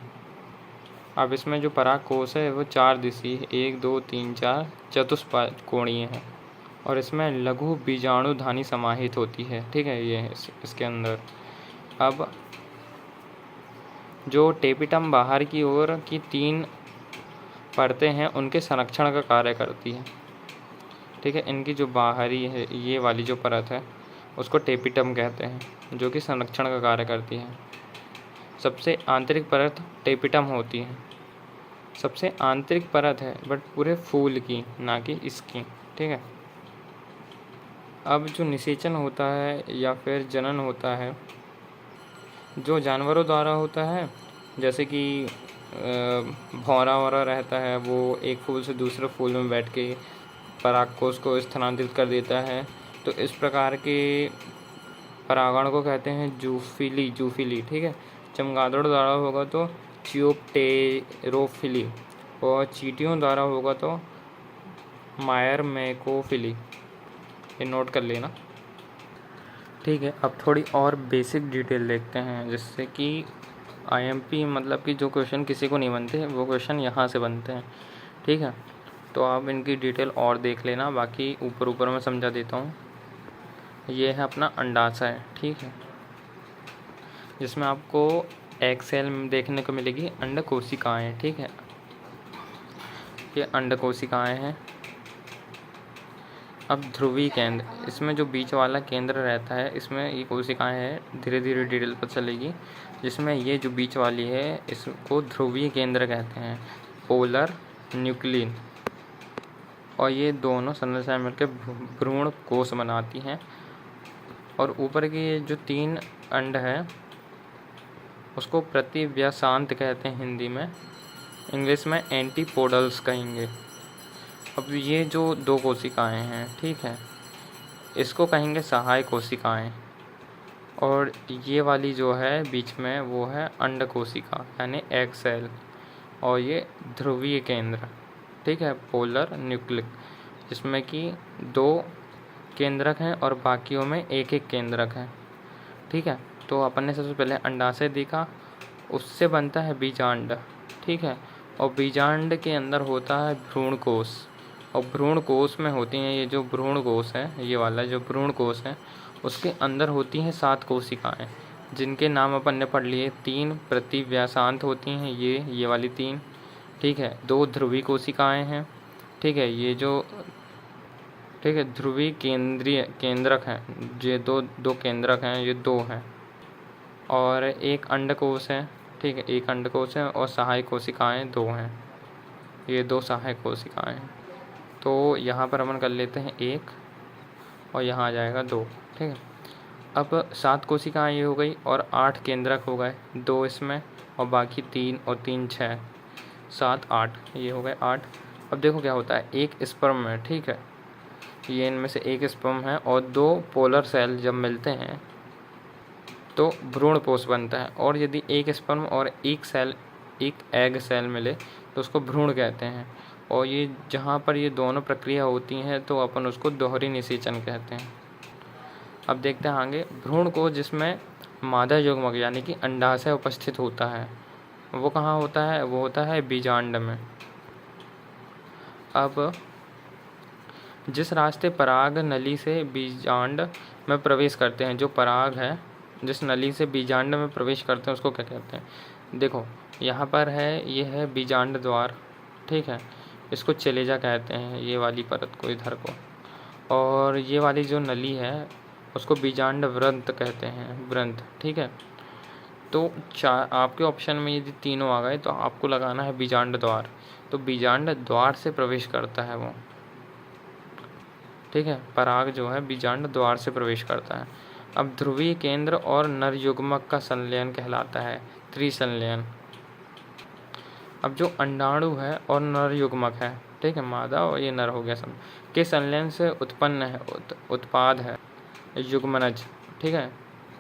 अब इसमें जो पराग कोष है वो 4 दिशीय 1 2 3 4 चतुष्कोणीय है और इसमें लघु बीजाणुधानी समाहित होती है। ठीक है। ये इसके अंदर अब जो टेपिटम बाहर की ओर की 3 परतें हैं उनके संरक्षण का कार्य करती है। ठीक है। इनकी जो बाहरी है, ये वाली जो परत है उसको टेपिटम कहते हैं, जो कि संरक्षण का कार्य करती है। सबसे आंतरिक परत टेपिटम होती है, सबसे आंतरिक परत है बट पूरे फूल की, ना कि इसकी। ठीक है। अब जो निषेचन होता है या फिर जनन होता है, जो जानवरों द्वारा होता है, जैसे कि भौरा वौरा रहता है, वो एक फूल से दूसरे फूल में बैठ के परागकोष को स्थानांतरित कर देता है। तो इस प्रकार के परागण को कहते हैं जूफिली। ठीक है। चमगादड़ द्वारा होगा तो चियोप्टेरोफिली और चींटियों द्वारा होगा तो मायरमेकोफिली। ये नोट कर लेना। ठीक है। अब थोड़ी और बेसिक डिटेल देखते हैं, जिससे कि IMP मतलब कि जो क्वेश्चन किसी को नहीं बनते वो क्वेश्चन यहाँ से बनते हैं। ठीक है। तो आप इनकी डिटेल और देख लेना, बाकी ऊपर में समझा देता हूँ। ये है अपना अंडाशय। ठीक है। जिसमें आपको एक सेल देखने को मिलेगी अंड कोशिकाएँ। ठीक है। ये अंड कोशिकाएँ हैं। अब ध्रुवीय केंद्र, इसमें जो बीच वाला केंद्र रहता है, इसमें ये कोशिकाएँ हैं, धीरे धीरे डिटेल पर चलेगी। जिसमें ये जो बीच वाली है इसको ध्रुवीय केंद्र कहते हैं, पोलर न्यूक्लियन। और ये दोनों संरचनाएं मिलकर भ्रूण कोश बनाती हैं। और ऊपर की जो 3 अंड है उसको प्रतिव्यासांत कहते हैं हिंदी में, इंग्लिश में एंटीपोडल्स कहेंगे। अब ये जो 2 कोशिकाएं हैं, ठीक है, इसको कहेंगे सहायक कोशिकाएं। और ये वाली जो है बीच में वो है अंड कोशिका यानी एग सेल। और ये ध्रुवीय केंद्र, ठीक है, पोलर न्यूक्लिक, जिसमें कि 2 केंद्रक हैं और बाकियों में एक केंद्रक है। ठीक है। तो अपन ने सबसे पहले अंडाशय देखा, उससे बनता है बीजांड। ठीक है। और बीजांड के अंदर होता है भ्रूण कोश, और भ्रूण कोश में होती हैं ये जो भ्रूण कोश है, ये वाला जो भ्रूण कोश है उसके अंदर होती हैं 7 कोशिकाएं, जिनके नाम अपन ने पढ़ लिए। 3 प्रतिव्यासांत होती हैं, ये वाली 3। ठीक है। 2 ध्रुवीय कोशिकाएं हैं। ठीक है। ये जो, ठीक है, ध्रुवीय केंद्रक हैं, ये दो केंद्रक हैं, ये 2 हैं। और एक अंडकोश है। ठीक है। एक अंडकोश है और सहायक कोशिकाएं 2 हैं, ये 2 सहायक कोशिकाएं हैं। तो यहाँ पर अपन कर लेते हैं 1 और यहाँ आ जाएगा 2। ठीक है। अब 7 कोशिकाएं ये हो गई और 8 केंद्रक हो गए, 2 इसमें और बाकी 3 और 3 6, 7 8, ये हो गए 8। अब देखो क्या होता है, एक स्पर्म में, ठीक है, ये इनमें से एक स्पर्म है और 2 पोलर सेल जब मिलते हैं तो भ्रूणपोष बनता है। और यदि एक स्पर्म और एक एग सेल मिले तो उसको भ्रूण कहते हैं। और ये जहाँ पर ये दोनों प्रक्रिया होती हैं तो अपन उसको दोहरी निषेचन कहते हैं। अब देखते हैं आगे, भ्रूण को जिसमें मादा युग्मक यानी कि अंडाशय उपस्थित होता है वो कहाँ होता है? वो होता है बीजांड में। अब जिस रास्ते पराग नली से बीजांड में प्रवेश करते हैं, जो पराग है जिस नली से बीजांड में प्रवेश करते हैं उसको क्या कहते हैं? देखो यहाँ पर है, ये है बीजांड द्वार, ठीक है, इसको चलेजा कहते हैं, ये वाली परत को, इधर को। और ये वाली जो नली है उसको बीजांड व्रंत कहते हैं, व्रंत, ठीक है। तो आपके ऑप्शन में यदि तीनों आ गए तो आपको लगाना है बीजांड द्वार। तो बीजांड द्वार से प्रवेश करता है वो, ठीक है, पराग जो है बीजांड द्वार से प्रवेश करता है। अब ध्रुवीय केंद्र और नर युग्मक का संलयन कहलाता है त्रिसंलयन। अब जो अंडाणु है और नर युग्मक है, ठीक है, मादा और ये नर हो गया सब, के संलयन से उत्पन्न है उत्पाद है युग्मनज, ठीक है।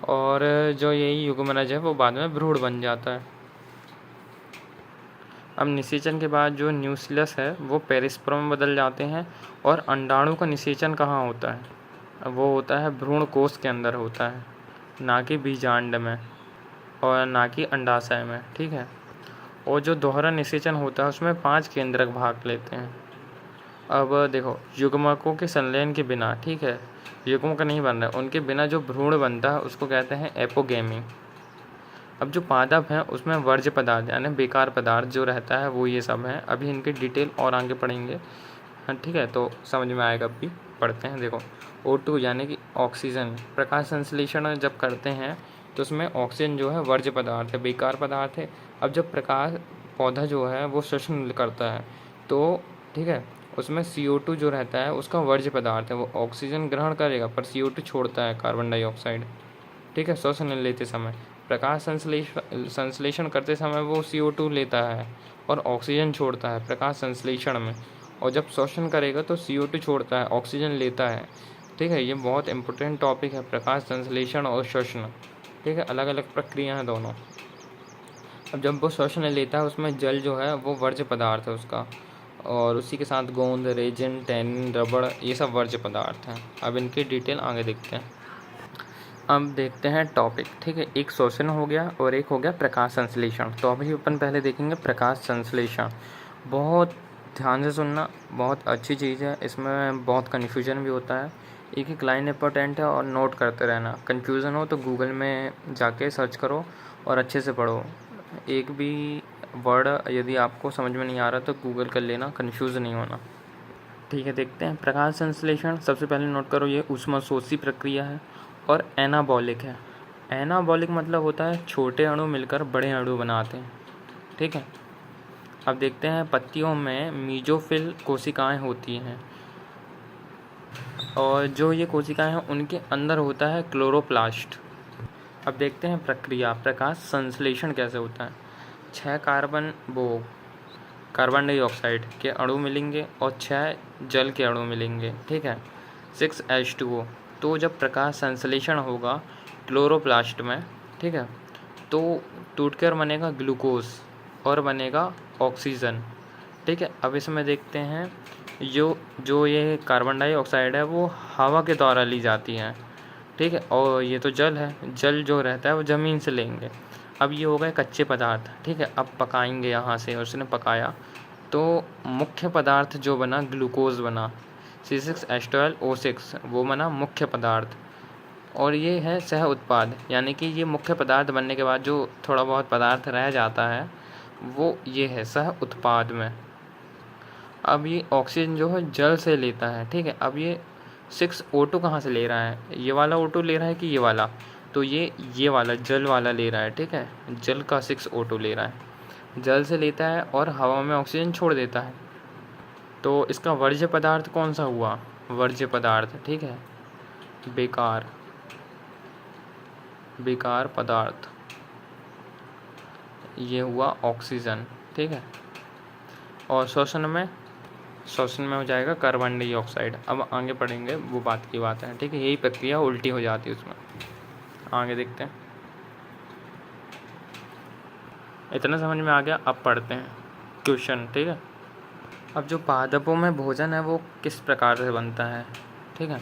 और जो यही युग्मनज है वो बाद में भ्रूण बन जाता है। अब निषेचन के बाद जो न्यूक्लियस है वो पेरिस्पर्म में बदल जाते हैं। और अंडाणु का निषेचन कहाँ होता है? वो होता है भ्रूण कोश के अंदर होता है, ना कि बीजांड में और ना कि अंडाशय में, ठीक है। और जो दोहरा निषेचन होता है उसमें 5 केंद्रक भाग लेते हैं। अब देखो, युग्मकों के संलयन के बिना, ठीक है, युग्मक नहीं बन रहा है, उनके बिना जो भ्रूण बनता है उसको कहते हैं एपोगेमी। अब जो पादप हैं उसमें वर्ज्य पदार्थ यानी बेकार पदार्थ जो रहता है वो ये सब है। अभी इनकी डिटेल और आगे पढ़ेंगे, हाँ, ठीक है, तो समझ में आएगा। अभी पढ़ते हैं। देखो, O2 यानी कि ऑक्सीजन, प्रकाश संश्लेषण जब करते हैं तो उसमें ऑक्सीजन जो है वर्ज्य पदार्थ है, बेकार पदार्थ है। अब जब प्रकाश पौधा जो है वो श्वसन करता है तो, ठीक है, उसमें CO2 जो रहता है उसका वर्ज्य पदार्थ है, वो ऑक्सीजन ग्रहण करेगा पर CO2 छोड़ता है, कार्बन डाइऑक्साइड, ठीक है, श्वसन लेते समय। प्रकाश संश्लेषण करते समय वो CO2 लेता है और ऑक्सीजन छोड़ता है प्रकाश संश्लेषण में। और जब श्वसन करेगा तो CO2 छोड़ता है, ऑक्सीजन लेता है, ठीक है। ये बहुत इंपॉर्टेंट टॉपिक है, प्रकाश संश्लेषण और श्वसन, ठीक है, अलग अलग प्रक्रिया हैं दोनों। अब जब वो श्वसन लेता है उसमें जल जो है वो वर्ज्य पदार्थ है उसका, और उसी के साथ गोंद, रेजिन, टैनिन, रबड़, ये सब वर्ज्य पदार्थ हैं। अब इनकी डिटेल आगे देखते हैं। अब देखते हैं टॉपिक, ठीक है, एक श्वसन हो गया और एक हो गया प्रकाश संश्लेषण। तो अभी अपन पहले देखेंगे प्रकाश संश्लेषण। बहुत ध्यान से सुनना, बहुत अच्छी चीज़ है, इसमें बहुत कन्फ्यूजन भी होता है, एक एक लाइन इंपॉर्टेंट है और नोट करते रहना। कन्फ्यूज़न हो तो गूगल में जाके सर्च करो और अच्छे से पढ़ो। एक भी वर्ड यदि आपको समझ में नहीं आ रहा तो गूगल कर लेना, कन्फ्यूज़ नहीं होना, ठीक है। देखते हैं प्रकाश संश्लेषण। सबसे पहले नोट करो, ये ऊष्माशोषी प्रक्रिया है और एनाबॉलिक है। एनाबॉलिक मतलब होता है छोटे अणु मिलकर बड़े अणु बनाते हैं, ठीक है। अब देखते हैं, पत्तियों में मीजोफिल कोशिकाएं होती हैं और जो ये कोशिकाएं हैं उनके अंदर होता है क्लोरोप्लास्ट। अब देखते हैं प्रक्रिया, प्रकाश संश्लेषण कैसे होता है। 6 कार्बन डाइऑक्साइड के अणु मिलेंगे और 6 जल के अणु मिलेंगे, ठीक है, 6H2O। तो जब प्रकाश संश्लेषण होगा क्लोरोप्लास्ट में, ठीक है, तो टूटकर बनेगा ग्लूकोज और बनेगा ऑक्सीजन, ठीक है। अब इसमें देखते हैं, जो ये कार्बन डाइऑक्साइड है वो हवा के द्वारा ली जाती है, ठीक है, और ये तो जल है, जल जो रहता है वो ज़मीन से लेंगे। अब ये हो गए कच्चे पदार्थ, ठीक है। अब पकाएंगे, यहाँ से उसने पकाया तो मुख्य पदार्थ जो बना ग्लूकोज बना, C6H12O6, वो बना मुख्य पदार्थ। और ये है सह उत्पाद, यानी कि ये मुख्य पदार्थ बनने के बाद जो थोड़ा बहुत पदार्थ रह जाता है वो ये है सह उत्पाद में। अब ये ऑक्सीजन जो है जल से लेता है, ठीक है। अब ये 6O2 कहाँ से ले रहा है? ये वाला O2 ले रहा है कि ये वाला? तो ये वाला जल वाला ले रहा है, ठीक है, जल का 6O2 ले रहा है, जल से लेता है और हवा में ऑक्सीजन छोड़ देता है। तो इसका वर्ज्य पदार्थ कौन सा हुआ? वर्ज्य पदार्थ, ठीक है, बेकार पदार्थ, ये हुआ ऑक्सीजन, ठीक है। और श्वसन में हो जाएगा कार्बन डाइऑक्साइड। अब आगे पढ़ेंगे, वो बात की बात है, ठीक है, यही प्रक्रिया उल्टी हो जाती है उसमें। आगे देखते हैं। इतना समझ में आ गया। अब पढ़ते हैं क्वेश्चन, ठीक है। अब जो पादपों में भोजन है वो किस प्रकार से बनता है, ठीक है।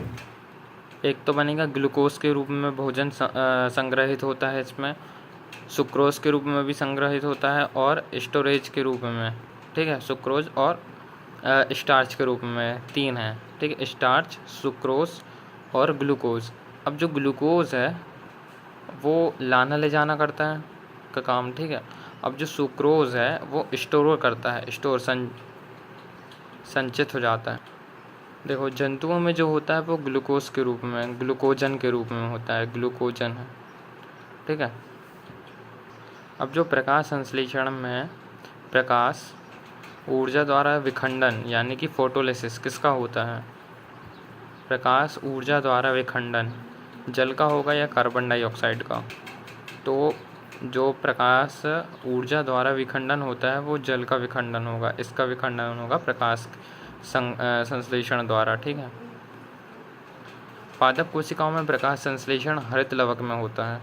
एक तो बनेगा ग्लूकोज के रूप में भोजन संग्रहित होता है, इसमें सुक्रोज के रूप में भी संग्रहित होता है और स्टोरेज के रूप में, ठीक है। सुक्रोज और स्टार्च के रूप में 3 है, ठीक है। स्टार्च, सुक्रोज और ग्लूकोज। अब जो ग्लूकोज है वो लाना ले जाना करता है का काम, ठीक है। अब जो सुक्रोज है वो स्टोर करता है, संचित हो जाता है। देखो जंतुओं में जो होता है वो ग्लूकोज के रूप में, ग्लूकोजन के रूप में होता है, ग्लूकोजन है, ठीक है। अब जो प्रकाश संश्लेषण में प्रकाश ऊर्जा द्वारा विखंडन यानी कि फोटोलिसिस किसका होता है? प्रकाश ऊर्जा द्वारा विखंडन जल का होगा या कार्बन डाइऑक्साइड का? तो जो प्रकाश ऊर्जा द्वारा विखंडन होता है वो जल का विखंडन होगा, इसका विखंडन होगा प्रकाश संश्लेषण द्वारा, ठीक है। पादप कोशिकाओं में प्रकाश संश्लेषण हरित लवक में होता है।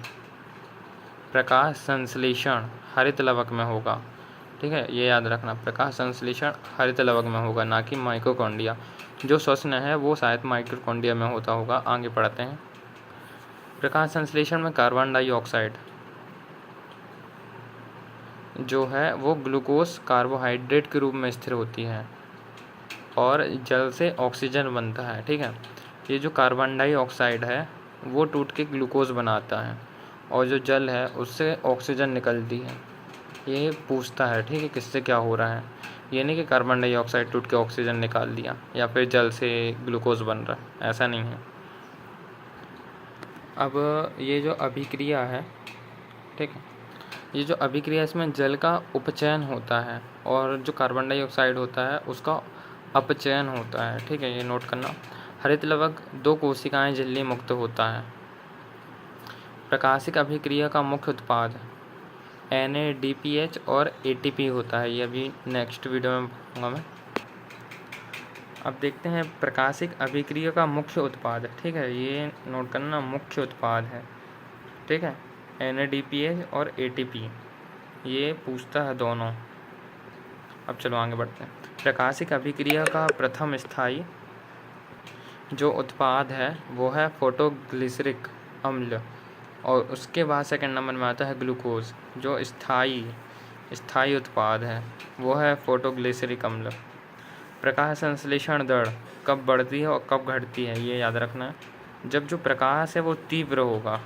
प्रकाश संश्लेषण हरित लवक में होगा, ठीक है, ये याद रखना। प्रकाश संश्लेषण हरित लवक में होगा, ना कि माइटोकॉन्ड्रिया। जो श्वसन है वो शायद माइटोकॉन्ड्रिया में होता होगा। आगे पढ़ते हैं। प्रकाश संश्लेषण में कार्बन डाइऑक्साइड जो है वो ग्लूकोज कार्बोहाइड्रेट के रूप में स्थिर होती है और जल से ऑक्सीजन बनता है, ठीक है। ये जो कार्बन डाइऑक्साइड है वो टूट के ग्लूकोज बनाता है और जो जल है उससे ऑक्सीजन निकलती है। ये पूछता है, ठीक है, किससे क्या हो रहा है। ये नहीं कि कार्बन डाइऑक्साइड टूट के ऑक्सीजन निकाल दिया या फिर जल से ग्लूकोज बन रहा है, ऐसा नहीं है। अब ये जो अभिक्रिया है, ठीक है, ये जो अभिक्रिया इसमें जल का उपचयन होता है और जो कार्बन डाइऑक्साइड होता है उसका अपचयन होता है, ठीक है, ये नोट करना। हरित लवक 2 कोशिकाएं झिल्ली मुक्त होता है। प्रकाशिक अभिक्रिया का मुख्य उत्पाद NADPH और ATP होता है। ये अभी नेक्स्ट वीडियो में बताऊंगा मैं। अब देखते हैं प्रकाशिक अभिक्रिया का मुख्य उत्पाद, ठीक है, ये नोट करना, मुख्य उत्पाद है, ठीक है। NADPH और ATP ये पूछता है दोनों। अब चलो आगे बढ़ते हैं। प्रकाशिक अभिक्रिया का प्रथम स्थायी जो उत्पाद है वो है फोटोग्लिसरिक अम्ल और उसके बाद सेकंड नंबर में आता है ग्लूकोज। जो स्थायी उत्पाद है वो है फोटोग्लिसरिक अम्ल। प्रकाश संश्लेषण दर कब बढ़ती है और कब घटती है, ये याद रखना है। जब जो प्रकाश है वो तीव्र होगा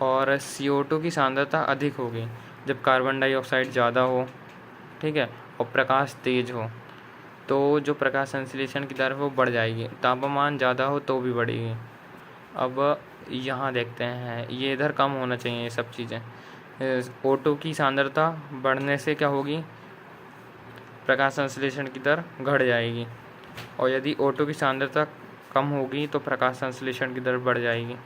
और CO2 की सांद्रता अधिक होगी, जब कार्बन डाइऑक्साइड ज़्यादा हो, ठीक है, और प्रकाश तेज हो, तो जो प्रकाश संश्लेषण की दर है वो बढ़ जाएगी। तापमान ज़्यादा हो तो भी बढ़ेगी। अब यहाँ देखते हैं, ये इधर कम होना चाहिए ये सब चीज़ें। O2 की सांद्रता बढ़ने से क्या होगी, प्रकाश संश्लेषण की दर घट जाएगी और यदि O2 की सांद्रता कम होगी तो प्रकाश संश्लेषण की दर बढ़ जाएगी।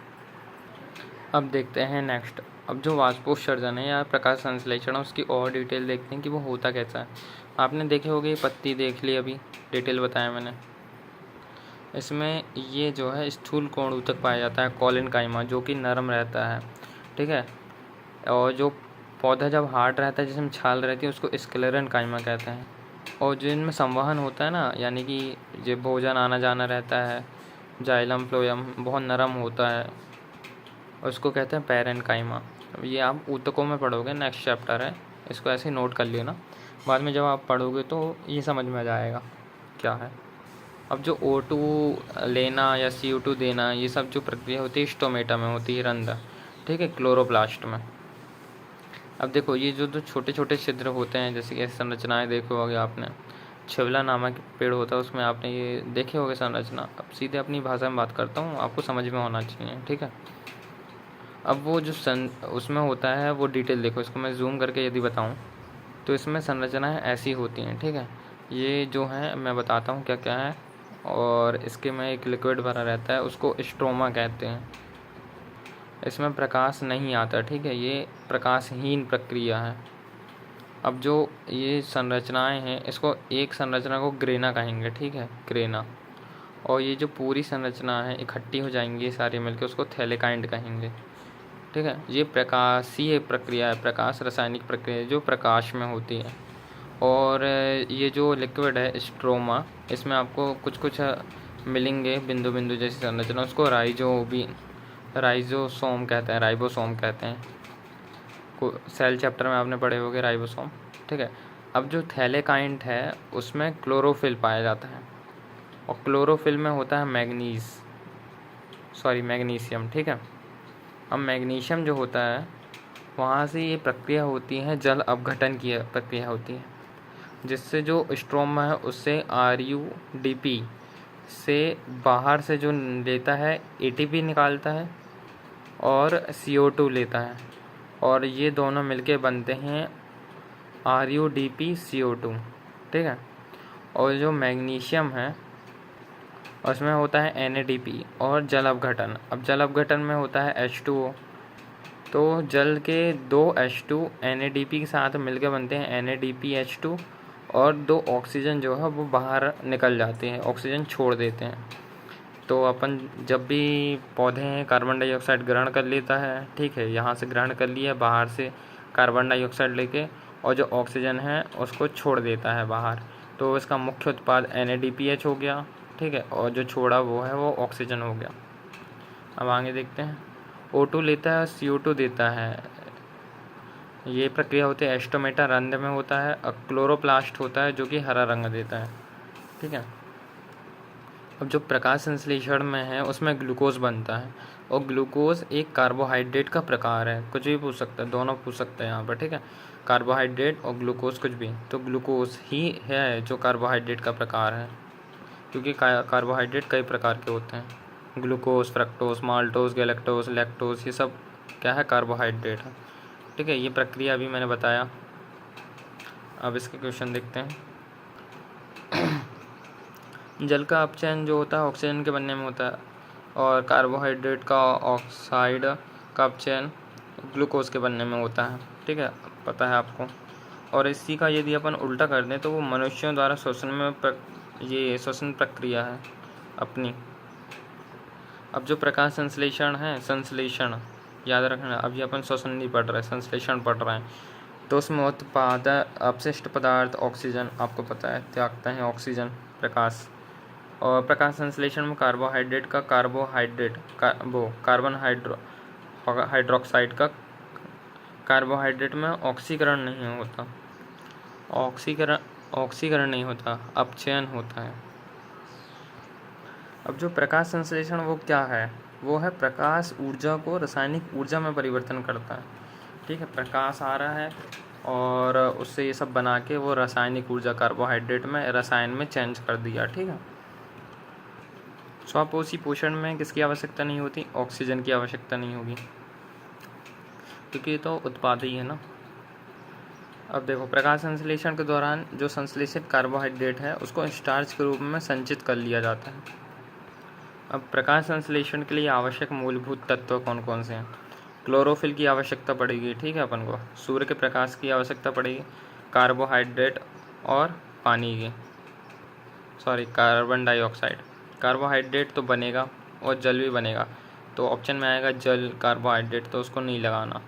अब देखते हैं नेक्स्ट। अब जो वाष्पोत्सर्जन है या प्रकाश संश्लेषण है उसकी और डिटेल देखते हैं कि वो होता कैसा है। आपने देखे होंगे, पत्ती देख ली, अभी डिटेल बताया मैंने। इसमें ये जो है स्थूल कोण ऊतक पाया जाता है, कॉलिनकाइमा, जो कि नरम रहता है, ठीक है। और जो पौधा जब हार्ड रहता है जिसमें छाल रहती है उसको स्क्लेरेनकाइमा कहते हैं। और जो इनमें संवहन होता है ना, यानी कि जो भोजन आना जाना रहता है, जाइलम फ्लोएम बहुत नरम होता है, उसको कहते हैं पैरेन्काइमा। ये आप ऊतकों में पढ़ोगे, नेक्स्ट चैप्टर है, इसको ऐसे नोट कर लियो ना, बाद में जब आप पढ़ोगे तो ये समझ में आ जाएगा क्या है। अब जो O2 लेना या CO2 देना, ये सब जो प्रक्रिया होती है स्टोमेटा में होती है, रंध्र, ठीक है, क्लोरोप्लास्ट में। अब देखो ये जो छोटे छोटे छिद्र होते हैं, जैसे कि संरचनाएं देखे होगे आपने, छिवला नामक पेड़ होता है उसमें आपने ये देखे होगे संरचना। अब सीधे अपनी भाषा में बात करता हूँ, आपको समझ में होना चाहिए, ठीक है। अब वो जो उसमें होता है वो डिटेल देखो, इसको मैं जूम करके यदि बताऊँ तो इसमें संरचनाएं ऐसी होती हैं, ठीक है। ये जो है मैं बताता हूँ क्या क्या है, और इसके में एक लिक्विड भरा रहता है, उसको स्ट्रोमा कहते हैं। इसमें प्रकाश नहीं आता, ठीक है, ये प्रकाशहीन प्रक्रिया है। अब जो ये संरचनाएं हैं, इसको एक संरचना को ग्रेना कहेंगे, ठीक है, ग्रेना। और ये जो पूरी संरचना है इकट्ठी हो जाएंगी सारी मिलकर, उसको थैलेकाइंड कहेंगे। ठीक है। ये प्रकाशीय प्रक्रिया है, प्रकाश रासायनिक प्रक्रिया जो प्रकाश में होती है। और ये जो लिक्विड है स्ट्रोमा, इसमें आपको कुछ कुछ मिलेंगे बिंदु बिंदु जैसी संरचना, उसको राइजोसोम कहते हैं, राइबोसोम कहते हैं। सेल चैप्टर में आपने पढ़े होंगे राइबोसोम, ठीक है। अब जो थैलेकाइंट है उसमें क्लोरोफिल पाया जाता है, और क्लोरोफिल में होता है मैग्नीशियम, ठीक है। अब मैग्नीशियम जो होता है वहाँ से ये प्रक्रिया होती है, जल अपघटन की प्रक्रिया होती है, जिससे जो स्ट्रोमा है उससे RUDP से बाहर से जो लेता है ATP निकालता है और CO2 लेता है, और ये दोनों मिलके बनते हैं RUDP CO2, ठीक है। और जो मैग्नीशियम है उसमें होता है NADP और जल अपघटन। अब जल अपघटन में होता है H2O, तो जल के 2 H2 NADP के साथ मिलकर बनते हैं NADPH2, और 2 ऑक्सीजन जो है वो बाहर निकल जाते हैं, ऑक्सीजन छोड़ देते हैं। तो अपन जब भी पौधे हैं कार्बन डाइऑक्साइड ग्रहण कर लेता है, ठीक है, यहाँ से ग्रहण कर लिया, बाहर से कार्बन डाइऑक्साइड लेके, और जो ऑक्सीजन है उसको छोड़ देता है बाहर, तो इसका मुख्य उत्पाद NADPH हो गया, ठीक है, और जो छोड़ा वो है वो ऑक्सीजन हो गया। अब आगे देखते हैं। O2 लेता है, CO2 देता है, ये प्रक्रिया होती है एस्टोमेटा रंध्र में होता है। क्लोरोप्लास्ट होता है जो कि हरा रंग देता है, ठीक है। अब जो प्रकाश संश्लेषण में है उसमें ग्लूकोज बनता है, और ग्लूकोज एक कार्बोहाइड्रेट का प्रकार है, कुछ भी पूछ सकता है, दोनों पूछ सकते हैं यहाँ पर, ठीक है। कार्बोहाइड्रेट और ग्लूकोज कुछ भी, तो ग्लूकोज ही है जो कार्बोहाइड्रेट का प्रकार है, क्योंकि कार्बोहाइड्रेट कई प्रकार के होते हैं, glucose, fructose, maltose, galactose, lactose, ये सब क्या है, कार्बोहाइड्रेट है, ठीक है। ये प्रक्रिया अभी मैंने बताया। अब इसके क्वेश्चन देखते हैं। जल का अपचयन जो होता है ऑक्सीजन के बनने में होता है, और कार्बोहाइड्रेट का ऑक्साइड का अपचयन ग्लूकोज के बनने में होता है, ठीक है, पता है आपको। और इसी का यदि अपन उल्टा कर दें तो वो मनुष्यों द्वारा ये श्वसन प्रक्रिया है अपनी। अब जो प्रकाश संश्लेषण है, संश्लेषण याद रखना, अभी अपन श्वसन नहीं पढ़ रहे, संश्लेषण पढ़ रहे हैं, तो उसमें अपशिष्ट पदार्थ ऑक्सीजन, आपको पता है, त्यागता है ऑक्सीजन प्रकाश। और प्रकाश संश्लेषण में कार्बन हाइड्रोक्साइड का कार्बोहाइड्रेट में ऑक्सीकरण नहीं होता, ऑक्सीकरण नहीं होता, अपचयन होता है। अब जो प्रकाश संश्लेषण वो क्या है, वो है प्रकाश ऊर्जा को रासायनिक ऊर्जा में परिवर्तन करता है, ठीक है। प्रकाश आ रहा है और उससे ये सब बना के वो रासायनिक ऊर्जा कार्बोहाइड्रेट में रसायन में चेंज कर दिया, ठीक है। स्वापोषी पोषण में किसकी आवश्यकता नहीं होती, ऑक्सीजन की आवश्यकता नहीं होगी, क्योंकि ये तो उत्पाद ही है ना। अब देखो, प्रकाश संश्लेषण के दौरान जो संश्लेषित कार्बोहाइड्रेट है उसको स्टार्च के रूप में संचित कर लिया जाता है। अब प्रकाश संश्लेषण के लिए आवश्यक मूलभूत तत्व कौन कौन से हैं। क्लोरोफिल की आवश्यकता पड़ेगी, ठीक है, अपन को सूर्य के प्रकाश की आवश्यकता पड़ेगी, कार्बोहाइड्रेट और पानी की कार्बन डाइऑक्साइड। कार्बोहाइड्रेट तो बनेगा और जल भी बनेगा, तो ऑप्शन में आएगा जल, कार्बोहाइड्रेट, तो उसको नहीं लगाना।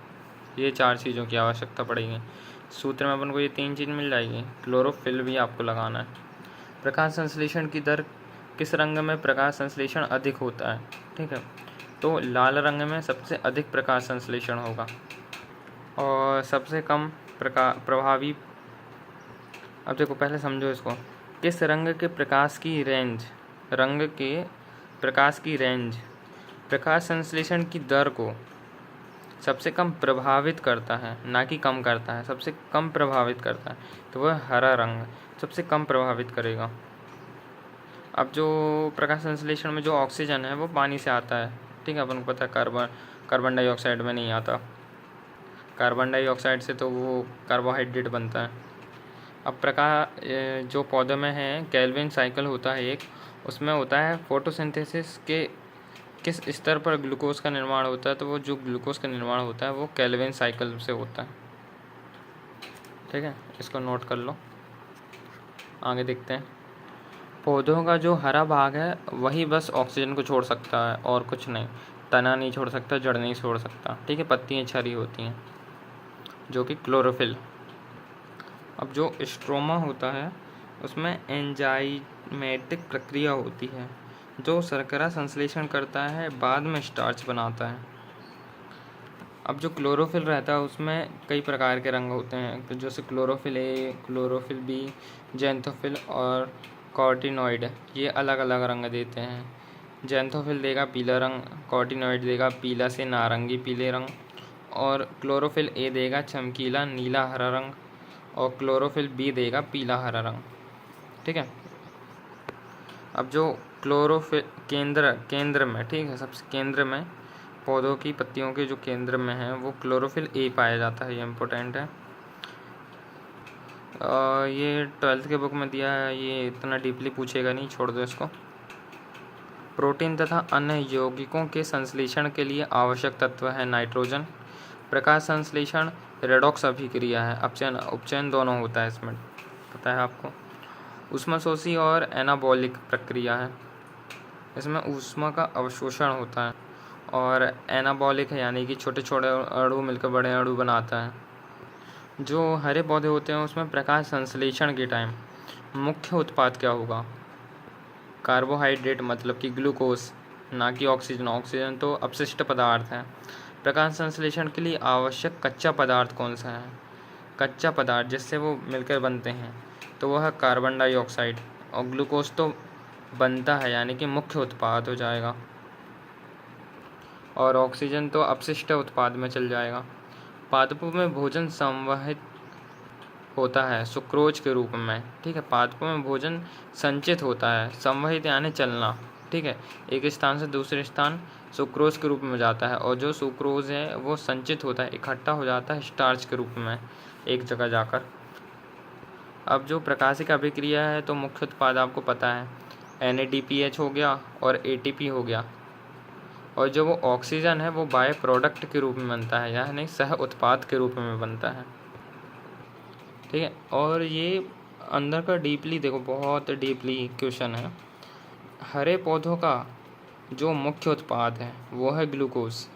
ये 4 चीज़ों की आवश्यकता पड़ेगी। सूत्र में अपन को ये 3 चीज़ मिल जाएगी। क्लोरोफिल भी आपको लगाना है। प्रकाश संश्लेषण की दर, किस रंग में प्रकाश संश्लेषण अधिक होता है, ठीक है, तो लाल रंग में सबसे अधिक प्रकाश संश्लेषण होगा, और सबसे कम प्रभावी। अब देखो, पहले समझो इसको, किस रंग के प्रकाश की रेंज, प्रकाश संश्लेषण की दर को सबसे कम प्रभावित करता है, ना कि कम करता है, सबसे कम प्रभावित करता है, तो वह हरा रंग सबसे कम प्रभावित करेगा। अब जो प्रकाश संश्लेषण में जो ऑक्सीजन है वो पानी से आता है, ठीक है, अपन को पता है, कार्बन डाइऑक्साइड में नहीं आता। कार्बन डाइऑक्साइड से तो वो कार्बोहाइड्रेट बनता है। अब प्रकाश जो पौधे में है, केल्विन साइकिल होता है एक, उसमें होता है फोटोसिंथेसिस के किस स्तर पर ग्लूकोज का निर्माण होता है, तो वो जो ग्लूकोज का निर्माण होता है वो केल्विन साइकिल से होता है, ठीक है, इसको नोट कर लो। आगे देखते हैं। पौधों का जो हरा भाग है वही बस ऑक्सीजन को छोड़ सकता है और कुछ नहीं। तना नहीं छोड़ सकता, जड़ नहीं छोड़ सकता, ठीक है। पत्तियाँ छरी होती हैं, जो कि क्लोरोफिल। अब जो स्ट्रोमा होता है उसमें एंजाइमेटिक प्रक्रिया होती है जो शर्करा संश्लेषण करता है, बाद में स्टार्च बनाता है। अब जो क्लोरोफिल रहता है उसमें कई प्रकार के रंग होते हैं, तो जैसे chlorophyll A, chlorophyll B, xanthophyll और कॉर्टिनॉइड, ये अलग अलग रंग देते हैं। जेंथोफिल देगा पीला रंग, कॉर्टिनॉइड देगा पीला से नारंगी पीले रंग, और क्लोरोफिल ए देगा चमकीला नीला हरा रंग, और क्लोरोफिल बी देगा पीला हरा रंग, ठीक है। अब जो क्लोरोफिल केंद्र में, ठीक है, सबसे केंद्र में पौधों की पत्तियों के जो केंद्र में है वो क्लोरोफिल ए पाया जाता है, ये इम्पोर्टेंट है। ये 12th के बुक में दिया है, ये इतना डीपली पूछेगा नहीं, छोड़ दो इसको। प्रोटीन तथा अन्य यौगिकों के संश्लेषण के लिए आवश्यक तत्व है नाइट्रोजन। प्रकाश संश्लेषण रेडॉक्स अभिक्रिया है, अपचयन उपचयन दोनों होता है इसमें, पता है आपको। ऊष्माशोषी और एनाबॉलिक प्रक्रिया है, इसमें ऊष्मा का अवशोषण होता है, और एनाबॉलिक है यानी कि छोटे छोटे अणु मिलकर बड़े अणु बनाता है। जो हरे पौधे होते हैं उसमें प्रकाश संश्लेषण के टाइम मुख्य उत्पाद क्या होगा? कार्बोहाइड्रेट, मतलब कि ग्लूकोज, ना कि ऑक्सीजन। ऑक्सीजन तो अपशिष्ट पदार्थ है। प्रकाश संश्लेषण के लिए आवश्यक कच्चा पदार्थ कौन सा है? कच्चा पदार्थ जिससे वो मिलकर बनते हैं तो वह है कार्बन डाइऑक्साइड, और ग्लूकोज तो बनता है यानी कि मुख्य उत्पाद हो जाएगा, और ऑक्सीजन तो अपशिष्ट उत्पाद में चल जाएगा। पादपों में भोजन संवहित होता है सुक्रोज के रूप में, ठीक है। पादपों में भोजन संचित होता है, संवहित यानी चलना, ठीक है, एक स्थान से दूसरे स्थान सुक्रोज के रूप में जाता है, और जो सुक्रोज है वो संचित होता है, इकट्ठा हो जाता है स्टार्च के रूप में एक जगह जाकर। अब जो प्रकाशिक अभिक्रिया है तो मुख्य उत्पाद आपको पता है, NADPH हो गया और ATP हो गया, और जो वो ऑक्सीजन है वो बाय प्रोडक्ट के रूप में बनता है, यानी सह उत्पाद के रूप में बनता है, ठीक है। और ये अंदर का डीपली देखो, बहुत डीपली क्वेश्चन है। हरे पौधों का जो मुख्य उत्पाद है वो है ग्लूकोज,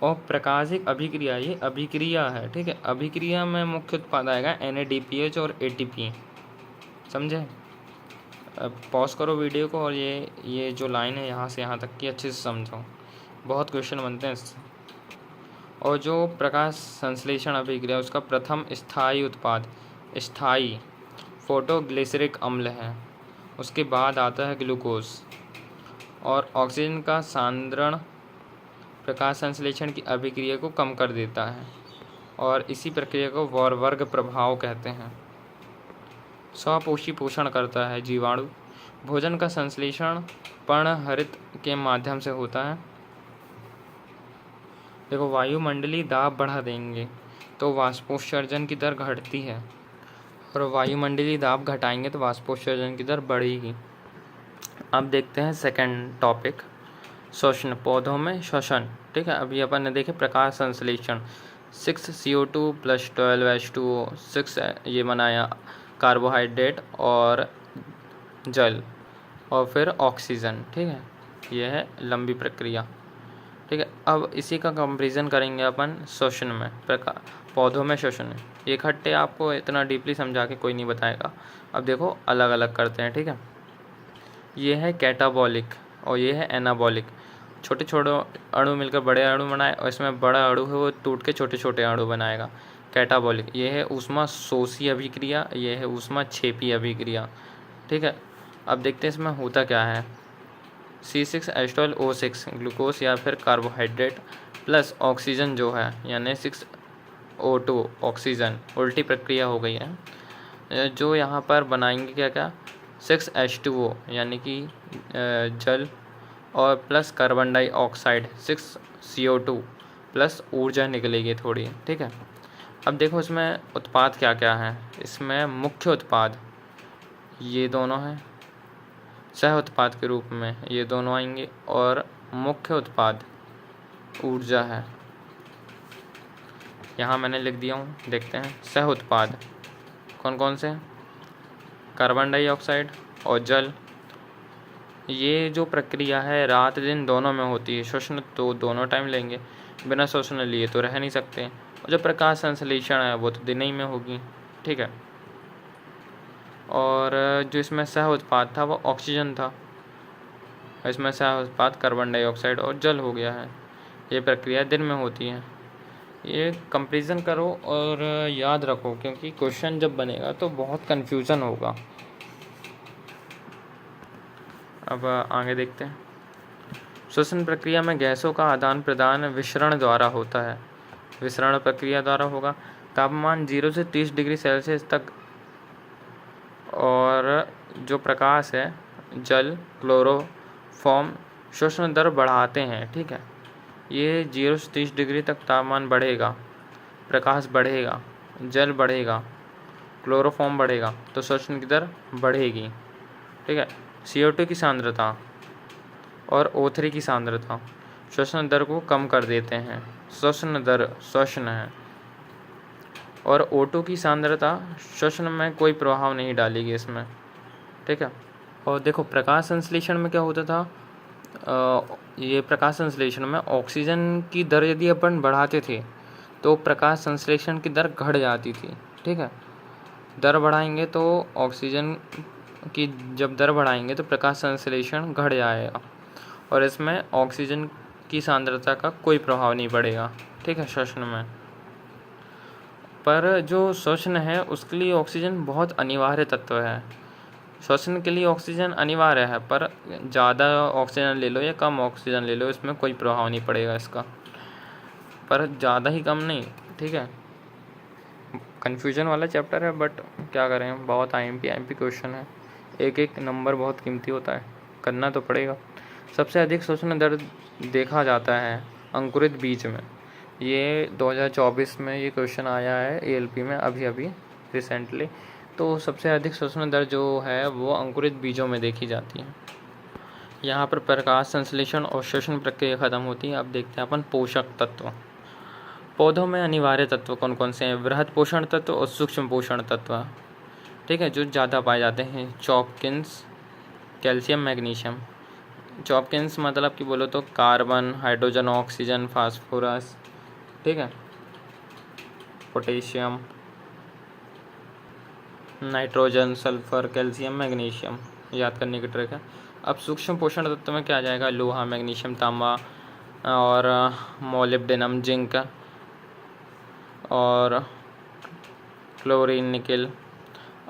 और प्रकाशिक अभिक्रिया, ये अभिक्रिया है, ठीक है। अभिक्रिया में मुख्य उत्पाद आएगा NADPH और ATP, समझे। अब पॉज करो वीडियो को और ये जो लाइन है यहाँ से यहाँ तक की अच्छे से समझो, बहुत क्वेश्चन बनते हैं इससे। और जो प्रकाश संश्लेषण अभिक्रिया उसका प्रथम स्थायी उत्पाद स्थायी फोटोग्लिसरिक अम्ल है, उसके बाद आता है ग्लूकोज, और ऑक्सीजन का सांद्रण प्रकाश संश्लेषण की अभिक्रिया को कम कर देता है, और इसी प्रक्रिया को वॉरबर्ग प्रभाव कहते हैं। स्वपोषी पोषण करता है जीवाणु। भोजन का संश्लेषण पर्णहरित के माध्यम से होता है। देखो, वायुमंडलीय दाब बढ़ा देंगे तो वाष्पोत्सर्जन की दर घटती है, और वायुमंडलीय दाब घटाएंगे तो वाष्पोत्सर्जन की दर बढ़ेगी। अब देखते हैं सेकंड टॉपिक, श्वसन, पौधों में श्वसन, ठीक है। अभी अपन ने देखे प्रकाश संश्लेषण, 6 CO2 + 12 H2O, 6 ये बनाया कार्बोहाइड्रेट और जल, और फिर ऑक्सीजन, ठीक है। यह है लंबी प्रक्रिया, ठीक है। अब इसी का कंपैरिजन करेंगे अपन श्वसन में, पौधों में श्वसन। इकट्ठे आपको इतना डीपली समझा के कोई नहीं बताएगा। अब देखो अलग अलग करते हैं, ठीक है। ये है कैटाबॉलिक और ये है एनाबॉलिक। छोटे छोटे अणु मिलकर बड़े अणु बनाए, और इसमें बड़ा अणु है वो टूट के छोटे छोटे अणु बनाएगा, कैटाबॉलिक। ये है ऊष्मा शोषी अभिक्रिया, ये है ऊष्मा क्षेपी अभिक्रिया, ठीक है। अब देखते हैं इसमें होता क्या है। C6H12O6 ग्लूकोज या फिर कार्बोहाइड्रेट प्लस ऑक्सीजन जो है यानी 6O2 ऑक्सीजन, उल्टी प्रक्रिया हो गई है। जो यहाँ पर बनाएंगे क्या क्या, 6H2O यानी कि जल, और plus carbon dioxide 6CO2 plus ऊर्जा निकलेगी थोड़ी, ठीक है। अब देखो इसमें उत्पाद क्या क्या है। इसमें मुख्य उत्पाद ये दोनों हैं, सह उत्पाद के रूप में ये दोनों आएंगे, और मुख्य उत्पाद ऊर्जा है, यहाँ मैंने लिख दिया हूँ। देखते हैं सह उत्पाद कौन कौन से, कार्बन डाइऑक्साइड और जल, ये जो प्रक्रिया है रात दिन दोनों में होती है। श्वसन तो दोनों टाइम लेंगे, बिना श्वसन लिए तो रह नहीं सकते। और जो प्रकाश संश्लेषण है वो तो दिन ही में होगी, ठीक है। और जो इसमें सह उत्पाद था वो ऑक्सीजन था, इसमें सह उत्पाद कार्बन डाइऑक्साइड और जल हो गया है। ये प्रक्रिया दिन में होती है। ये कंपैरिजन करो और याद रखो, क्योंकि क्वेश्चन जब बनेगा तो बहुत कन्फ्यूज़न होगा। अब आगे देखते हैं। श्वसन प्रक्रिया में गैसों का आदान प्रदान विसरण द्वारा होता है। विसरण प्रक्रिया द्वारा होगा। तापमान 0 से 30 डिग्री सेल्सियस तक, और जो प्रकाश है, जल, क्लोरोफॉर्म श्वसन दर बढ़ाते हैं, ठीक है। ये 0 से 30 डिग्री तक तापमान बढ़ेगा, प्रकाश बढ़ेगा, जल बढ़ेगा, क्लोरोफॉर्म बढ़ेगा, तो श्वसन की दर बढ़ेगी, ठीक है। CO2 की सांद्रता और O3 की सांद्रता श्वसन दर को कम कर देते हैं। श्वसन दर श्वसन है, और O2 की सांद्रता श्वसन में कोई प्रभाव नहीं डालेगी इसमें, ठीक है। और देखो प्रकाश संश्लेषण में क्या होता था, ये प्रकाश संश्लेषण में ऑक्सीजन की दर यदि अपन बढ़ाते थे तो प्रकाश संश्लेषण की दर घट जाती थी, ठीक है। दर बढ़ाएंगे तो ऑक्सीजन की, जब दर बढ़ाएंगे तो प्रकाश संश्लेषण घट जाएगा, और इसमें ऑक्सीजन की सांद्रता का कोई प्रभाव नहीं पड़ेगा, ठीक है, श्वसन में। पर जो श्वसन है उसके लिए ऑक्सीजन बहुत अनिवार्य तत्व है। श्वसन के लिए ऑक्सीजन अनिवार्य है, पर ज़्यादा ऑक्सीजन ले लो या कम ऑक्सीजन ले लो, इसमें कोई प्रभाव नहीं पड़ेगा इसका, पर ज़्यादा ही कम नहीं, ठीक है। कन्फ्यूजन वाला चैप्टर है, बट क्या करें, बहुत IMP क्वेश्चन है, एक एक नंबर बहुत कीमती होता है, करना तो पड़ेगा। सबसे अधिक श्वसन दर देखा जाता है अंकुरित बीज में। ये 2024 में ये क्वेश्चन आया है ALP में, अभी रिसेंटली। तो सबसे अधिक श्वसन दर जो है वो अंकुरित बीजों में देखी जाती है। यहाँ पर प्रकाश संश्लेषण और श्वसन प्रक्रिया खत्म होती है। अब देखते हैं अपन पोषक तत्व। पौधों में अनिवार्य तत्व कौन कौन से हैं? वृहद पोषण तत्व और सूक्ष्म पोषण तत्व, ठीक है, जो ज़्यादा पाए जाते हैं। चॉपकिंस, कैल्शियम, मैग्नीशियम। चॉपकिंस मतलब कि बोलो तो कार्बन, हाइड्रोजन, ऑक्सीजन, फास्फोरस, ठीक है, potassium, nitrogen, sulphur, calcium, magnesium, याद करने की ट्रिक है। अब सूक्ष्म पोषण तत्व में क्या आ जाएगा? लोहा, मैग्नीशियम, तांबा और मोलिब्डेनम, जिंक और क्लोरीन, निकेल।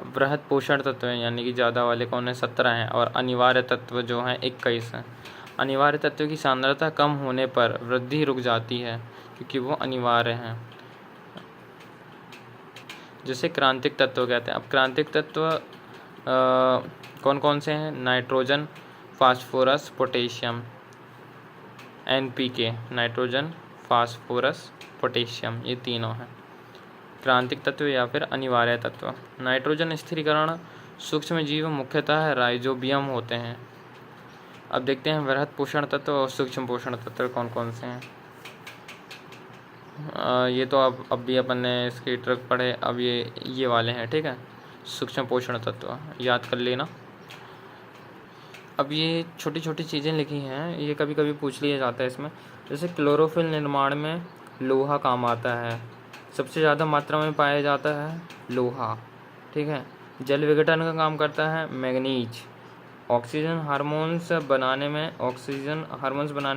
वृहद पोषण तत्व हैं यानी कि ज़्यादा वाले कौन है? 17 हैं, और अनिवार्य तत्व जो हैं 21 हैं। अनिवार्य तत्व की सांद्रता कम होने पर वृद्धि रुक जाती है क्योंकि वो अनिवार्य हैं, जिसे क्रांतिक तत्व कहते हैं। अब क्रांतिक तत्व कौन कौन से हैं? Nitrogen, phosphorus, potassium, NPK, nitrogen, phosphorus, potassium, ये तीनों हैं क्रांतिक तत्व या फिर अनिवार्य तत्व। नाइट्रोजन स्थिरीकरण सूक्ष्म जीव मुख्यतः राइजोबियम होते हैं। अब देखते हैं वृहद पोषण तत्व और सूक्ष्म पोषण तत्व कौन कौन से हैं। ये तो अब भी अपन ने इसके ट्रिक पढ़े। अब ये वाले हैं, ठीक है, सूक्ष्म पोषण तत्व, याद कर लेना। अब ये छोटी छोटी चीज़ें लिखी हैं, ये कभी कभी पूछ लिया जाता है इसमें। जैसे क्लोरोफिल निर्माण में लोहा काम आता है, सबसे ज़्यादा मात्रा में पाया जाता है लोहा, ठीक है। जल विघटन का काम करता है मैग्नीज। ऑक्सीजन हार्मोन्स बनाने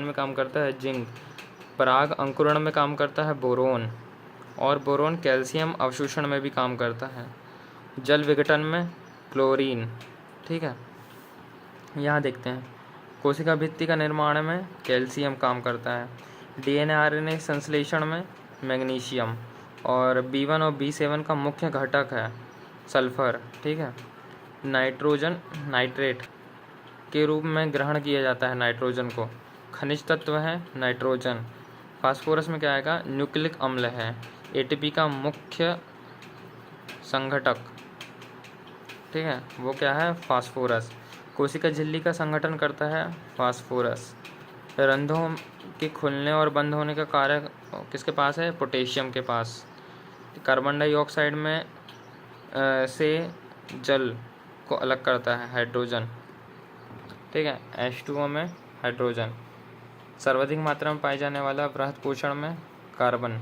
में काम करता है जिंक। पराग अंकुरण में काम करता है बोरोन, और बोरोन कैल्शियम अवशोषण में भी काम करता है। जल विघटन में क्लोरीन, ठीक है। यहाँ देखते हैं कोशिका भित्ति का निर्माण में कैल्शियम काम करता है। DNA RNA संश्लेषण में मैग्नीशियम, और B1 और B7 का मुख्य घटक है सल्फर, ठीक है। नाइट्रोजन नाइट्रेट के रूप में ग्रहण किया जाता है नाइट्रोजन को। खनिज तत्व है नाइट्रोजन। फास्फोरस में क्या आएगा? न्यूक्लिक अम्ल है, ATP का मुख्य संघटक, ठीक है, वो क्या है? फास्फोरस। कोशिका झिल्ली का संगठन करता है फास्फोरस। रंध्रों के खुलने और बंद होने का कार्य किसके पास है? पोटेशियम के पास। कार्बन डाइऑक्साइड में से जल को अलग करता है हाइड्रोजन। ठीक है। H2O में हाइड्रोजन। सर्वाधिक मात्रा में पाए जाने वाला बृहद पोषण में कार्बन।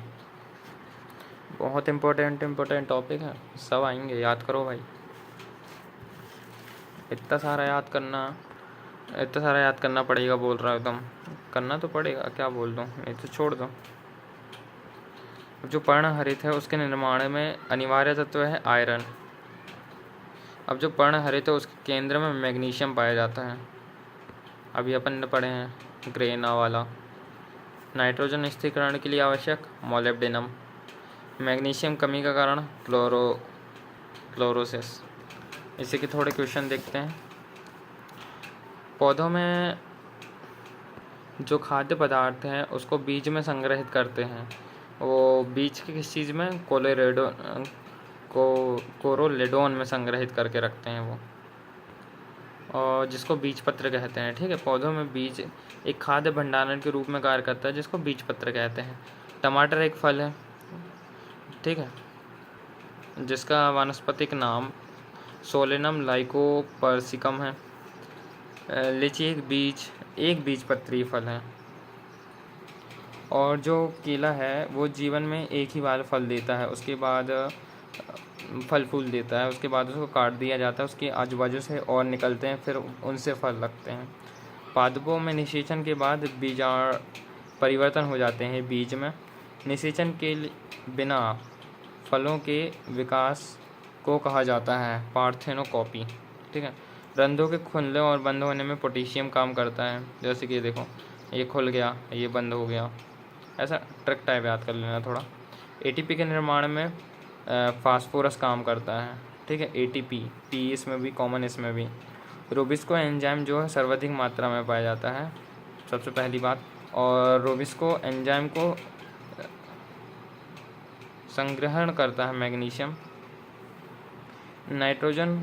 बहुत इम्पोर्टेंट टॉपिक है, सब आएंगे, याद करो भाई। इतना सारा याद करना पड़ेगा बोल रहा हो तुम, करना तो पड़ेगा, क्या बोल दूँ, नहीं तो छोड़ दो। जो पर्णहरित है उसके निर्माण में अनिवार्य तत्व है आयरन। अब जो पर्णहरित है उसके केंद्र में मैग्नीशियम पाया जाता है। अभी अपन ने पढ़े हैं ग्रेना वाला। नाइट्रोजन स्थिरीकरण के लिए आवश्यक मोलिब्डेनम। मैग्नीशियम कमी का कारण क्लोरोसिस। इसी के थोड़े क्वेश्चन देखते हैं। पौधों में जो खाद्य पदार्थ हैं उसको बीज में संग्रहित करते हैं। वो बीज के किस चीज़ में, कोरोलेडोन में संग्रहित करके रखते हैं वो, और जिसको बीज पत्र कहते हैं। ठीक है। पौधों में बीज एक खाद्य भंडारण के रूप में कार्य करता है, जिसको बीज पत्र कहते हैं। टमाटर एक फल है, ठीक है, जिसका वानस्पतिक नाम सोलेनम लाइकोपर्सिकम है। लीची एक बीज पत्री फल है। और जो केला है वो जीवन में एक ही बार फल देता है, उसके बाद फल फूल देता है, उसके बाद उसको काट दिया जाता है, उसके आजू बाजू से और निकलते हैं, फिर उनसे फल लगते हैं। पादपों में निषेचन के बाद बीजाणु परिवर्तन हो जाते हैं बीज में। निषेचन के बिना फलों के विकास को कहा जाता है पार्थेनोकॉपी। ठीक है। रंध्रों के खुलने और बंद होने में पोटेशियम काम करता है। जैसे कि देखो, ये खुल गया, ये बंद हो गया, ऐसा ट्रिक टाइप याद कर लेना थोड़ा। एटीपी के निर्माण में फास्फोरस काम करता है। ठीक है। एटीपी, पी इसमें भी कॉमन, इसमें भी। रोबिस्को एंजाइम जो है सर्वाधिक मात्रा में पाया जाता है, सबसे पहली बात। और रोबिस्को एंजाइम को संग्रहण करता है मैग्नीशियम। नाइट्रोजन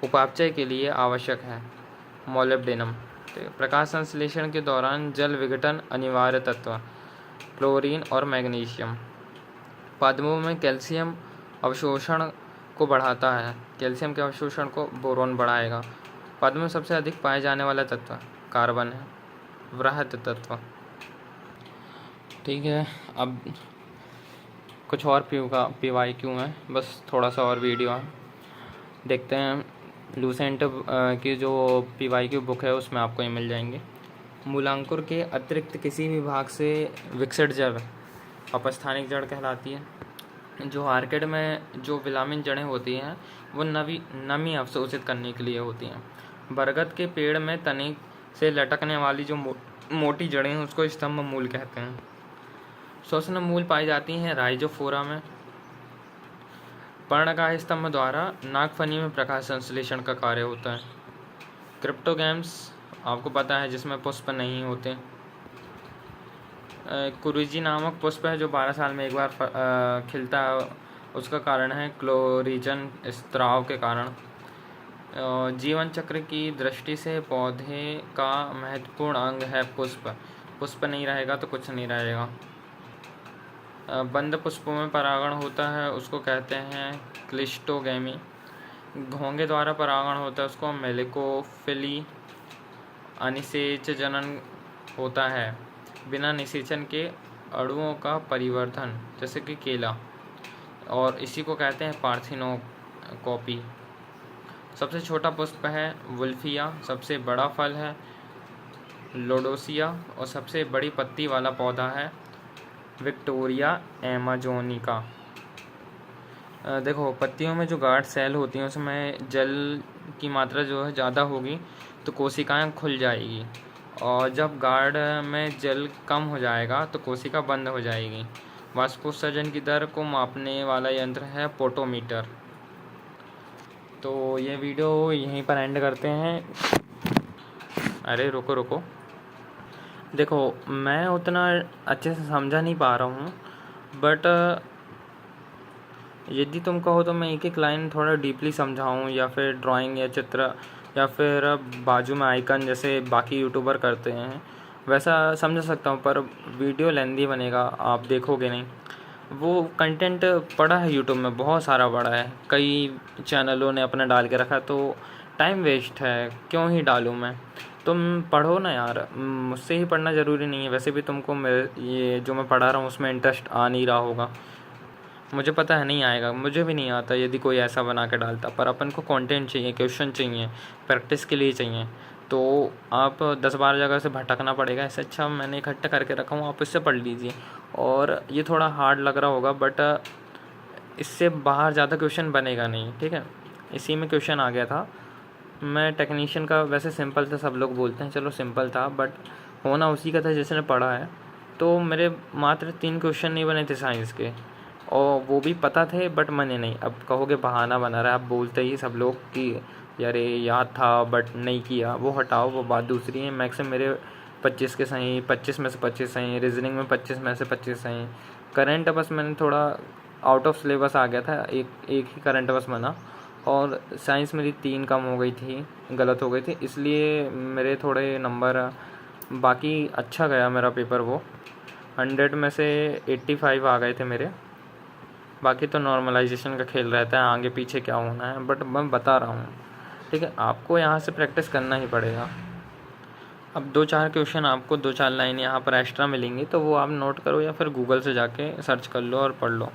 उपापचय के लिए आवश्यक है मोलिब्डेनम। प्रकाश संश्लेषण के दौरान जल विघटन अनिवार्य तत्व क्लोरीन और मैग्नीशियम। पादपों में कैल्शियम अवशोषण को बढ़ाता है, कैल्शियम के अवशोषण को बोरोन बढ़ाएगा। पादपों में सबसे अधिक पाए जाने वाला तत्व कार्बन है, वृहद तत्व। ठीक है। अब कुछ और PYQ है, बस थोड़ा सा और वीडियो है, देखते हैं। लूसेंट की जो PYQ बुक है उसमें आपको ये मिल जाएंगे। मूलांकुर के अतिरिक्त किसी भी भाग से विकसित जड़ अपस्थानिक जड़ कहलाती है। जो आर्किड में जो विलामिन जड़ें होती हैं वो नमी अवशोषित करने के लिए होती हैं। बरगद के पेड़ में तने से लटकने वाली जो मोटी जड़ें हैं उसको स्तंभ मूल कहते हैं। श्वसन मूल पाई जाती हैं राइजोफोरा में। पर्णकाय स्तंभ द्वारा नागफनी में प्रकाश संश्लेषण का कार्य होता है। क्रिप्टोगैम्स आपको पता है, जिसमें पुष्प नहीं होते। कुरुजी नामक पुष्प है जो 12 साल में एक बार खिलता है, उसका कारण है क्लोरीजन स्त्राव के कारण। जीवन चक्र की दृष्टि से पौधे का महत्वपूर्ण अंग है पुष्प। पुष्प नहीं रहेगा तो कुछ नहीं रहेगा। बंद पुष्पों में परागण होता है, उसको कहते हैं क्लिस्टोगैमी। घोंगे द्वारा परागण होता है, उसको मेलिकोफिली। अनिषेच जनन होता है, बिना निषेचन के अणुओं का परिवर्धन, जैसे कि केला, और इसी को कहते हैं पार्थेनोकॉपी। सबसे छोटा पुष्प है वुल्फिया, सबसे बड़ा फल है लोडोसिया, और सबसे बड़ी पत्ती वाला पौधा है विक्टोरिया एमाजोनिका। देखो, पत्तियों में जो गार्ड सेल होती हैं उसमें जल की मात्रा जो है ज़्यादा होगी तो कोशिकाएं खुल जाएगी, और जब गार्ड में जल कम हो जाएगा तो कोशिका बंद हो जाएगी। वाष्पोत्सर्जन की दर को मापने वाला यंत्र है पोटोमीटर। तो ये वीडियो यहीं पर एंड करते हैं। अरे रुको, देखो मैं उतना अच्छे से समझा नहीं पा रहा हूँ, बट यदि तुम कहो तो मैं एक एक लाइन थोड़ा डीपली समझाऊँ, या फिर ड्राइंग या चित्र, या फिर बाजू में आइकन जैसे बाकी यूट्यूबर करते हैं वैसा समझ सकता हूँ, पर वीडियो लेंदी बनेगा, आप देखोगे नहीं। वो कंटेंट पड़ा है यूट्यूब में, बहुत सारा पड़ा है, कई चैनलों ने अपना डाल के रखा, तो टाइम वेस्ट है, क्यों ही डालूँ मैं। तुम पढ़ो ना यार, मुझसे ही पढ़ना ज़रूरी नहीं है, वैसे भी तुमको मेरे ये जो मैं पढ़ा रहा हूँ उसमें इंटरेस्ट आ नहीं रहा होगा, मुझे पता है नहीं आएगा, मुझे भी नहीं आता यदि कोई ऐसा बना के डालता। पर अपन को कंटेंट चाहिए, क्वेश्चन चाहिए, प्रैक्टिस के लिए चाहिए, तो आप 10-12 जगह से भटकना पड़ेगा। इससे अच्छा मैंने इकट्ठा करके रखा हूँ, आप इससे पढ़ लीजिए। और ये थोड़ा हार्ड लग रहा होगा बट इससे बाहर ज़्यादा क्वेश्चन बनेगा नहीं, ठीक है। इसी में क्वेश्चन आ गया था। मैं टेक्नीशियन का वैसे सिंपल था, सब लोग बोलते हैं, चलो सिंपल था, बट होना उसी का था जिसने पढ़ा है। तो मेरे मात्र 3 क्वेश्चन नहीं बने थे साइंस के, और वो भी पता थे बट मैंने नहीं। अब कहोगे बहाना बना रहा है, आप बोलते ही सब लोग कि यार ये याद था बट नहीं किया, वो हटाओ, वो बात दूसरी है। मैक्स में मेरे 25 के सही, 25 में से 25 सही, रीजनिंग में 25 में से 25 सही। करंट बस मैंने थोड़ा आउट ऑफ सिलेबस आ गया था, एक ही करंट बस बना, और साइंस मेरी 3 कम हो गई थी, गलत हो गई थी, इसलिए मेरे थोड़े नंबर, बाकी अच्छा गया मेरा पेपर। वो 100 में से 85 आ गए थे मेरे। बाकी तो नॉर्मलाइजेशन का खेल रहता है, आगे पीछे क्या होना है, बट मैं बता रहा हूँ, ठीक है। आपको यहाँ से प्रैक्टिस करना ही पड़ेगा। अब 2-4 क्वेश्चन आपको 2-4 लाइन यहाँ पर एक्स्ट्रा मिलेंगी, तो वो आप नोट करो या फिर गूगल से जाके सर्च कर लो और पढ़ लो।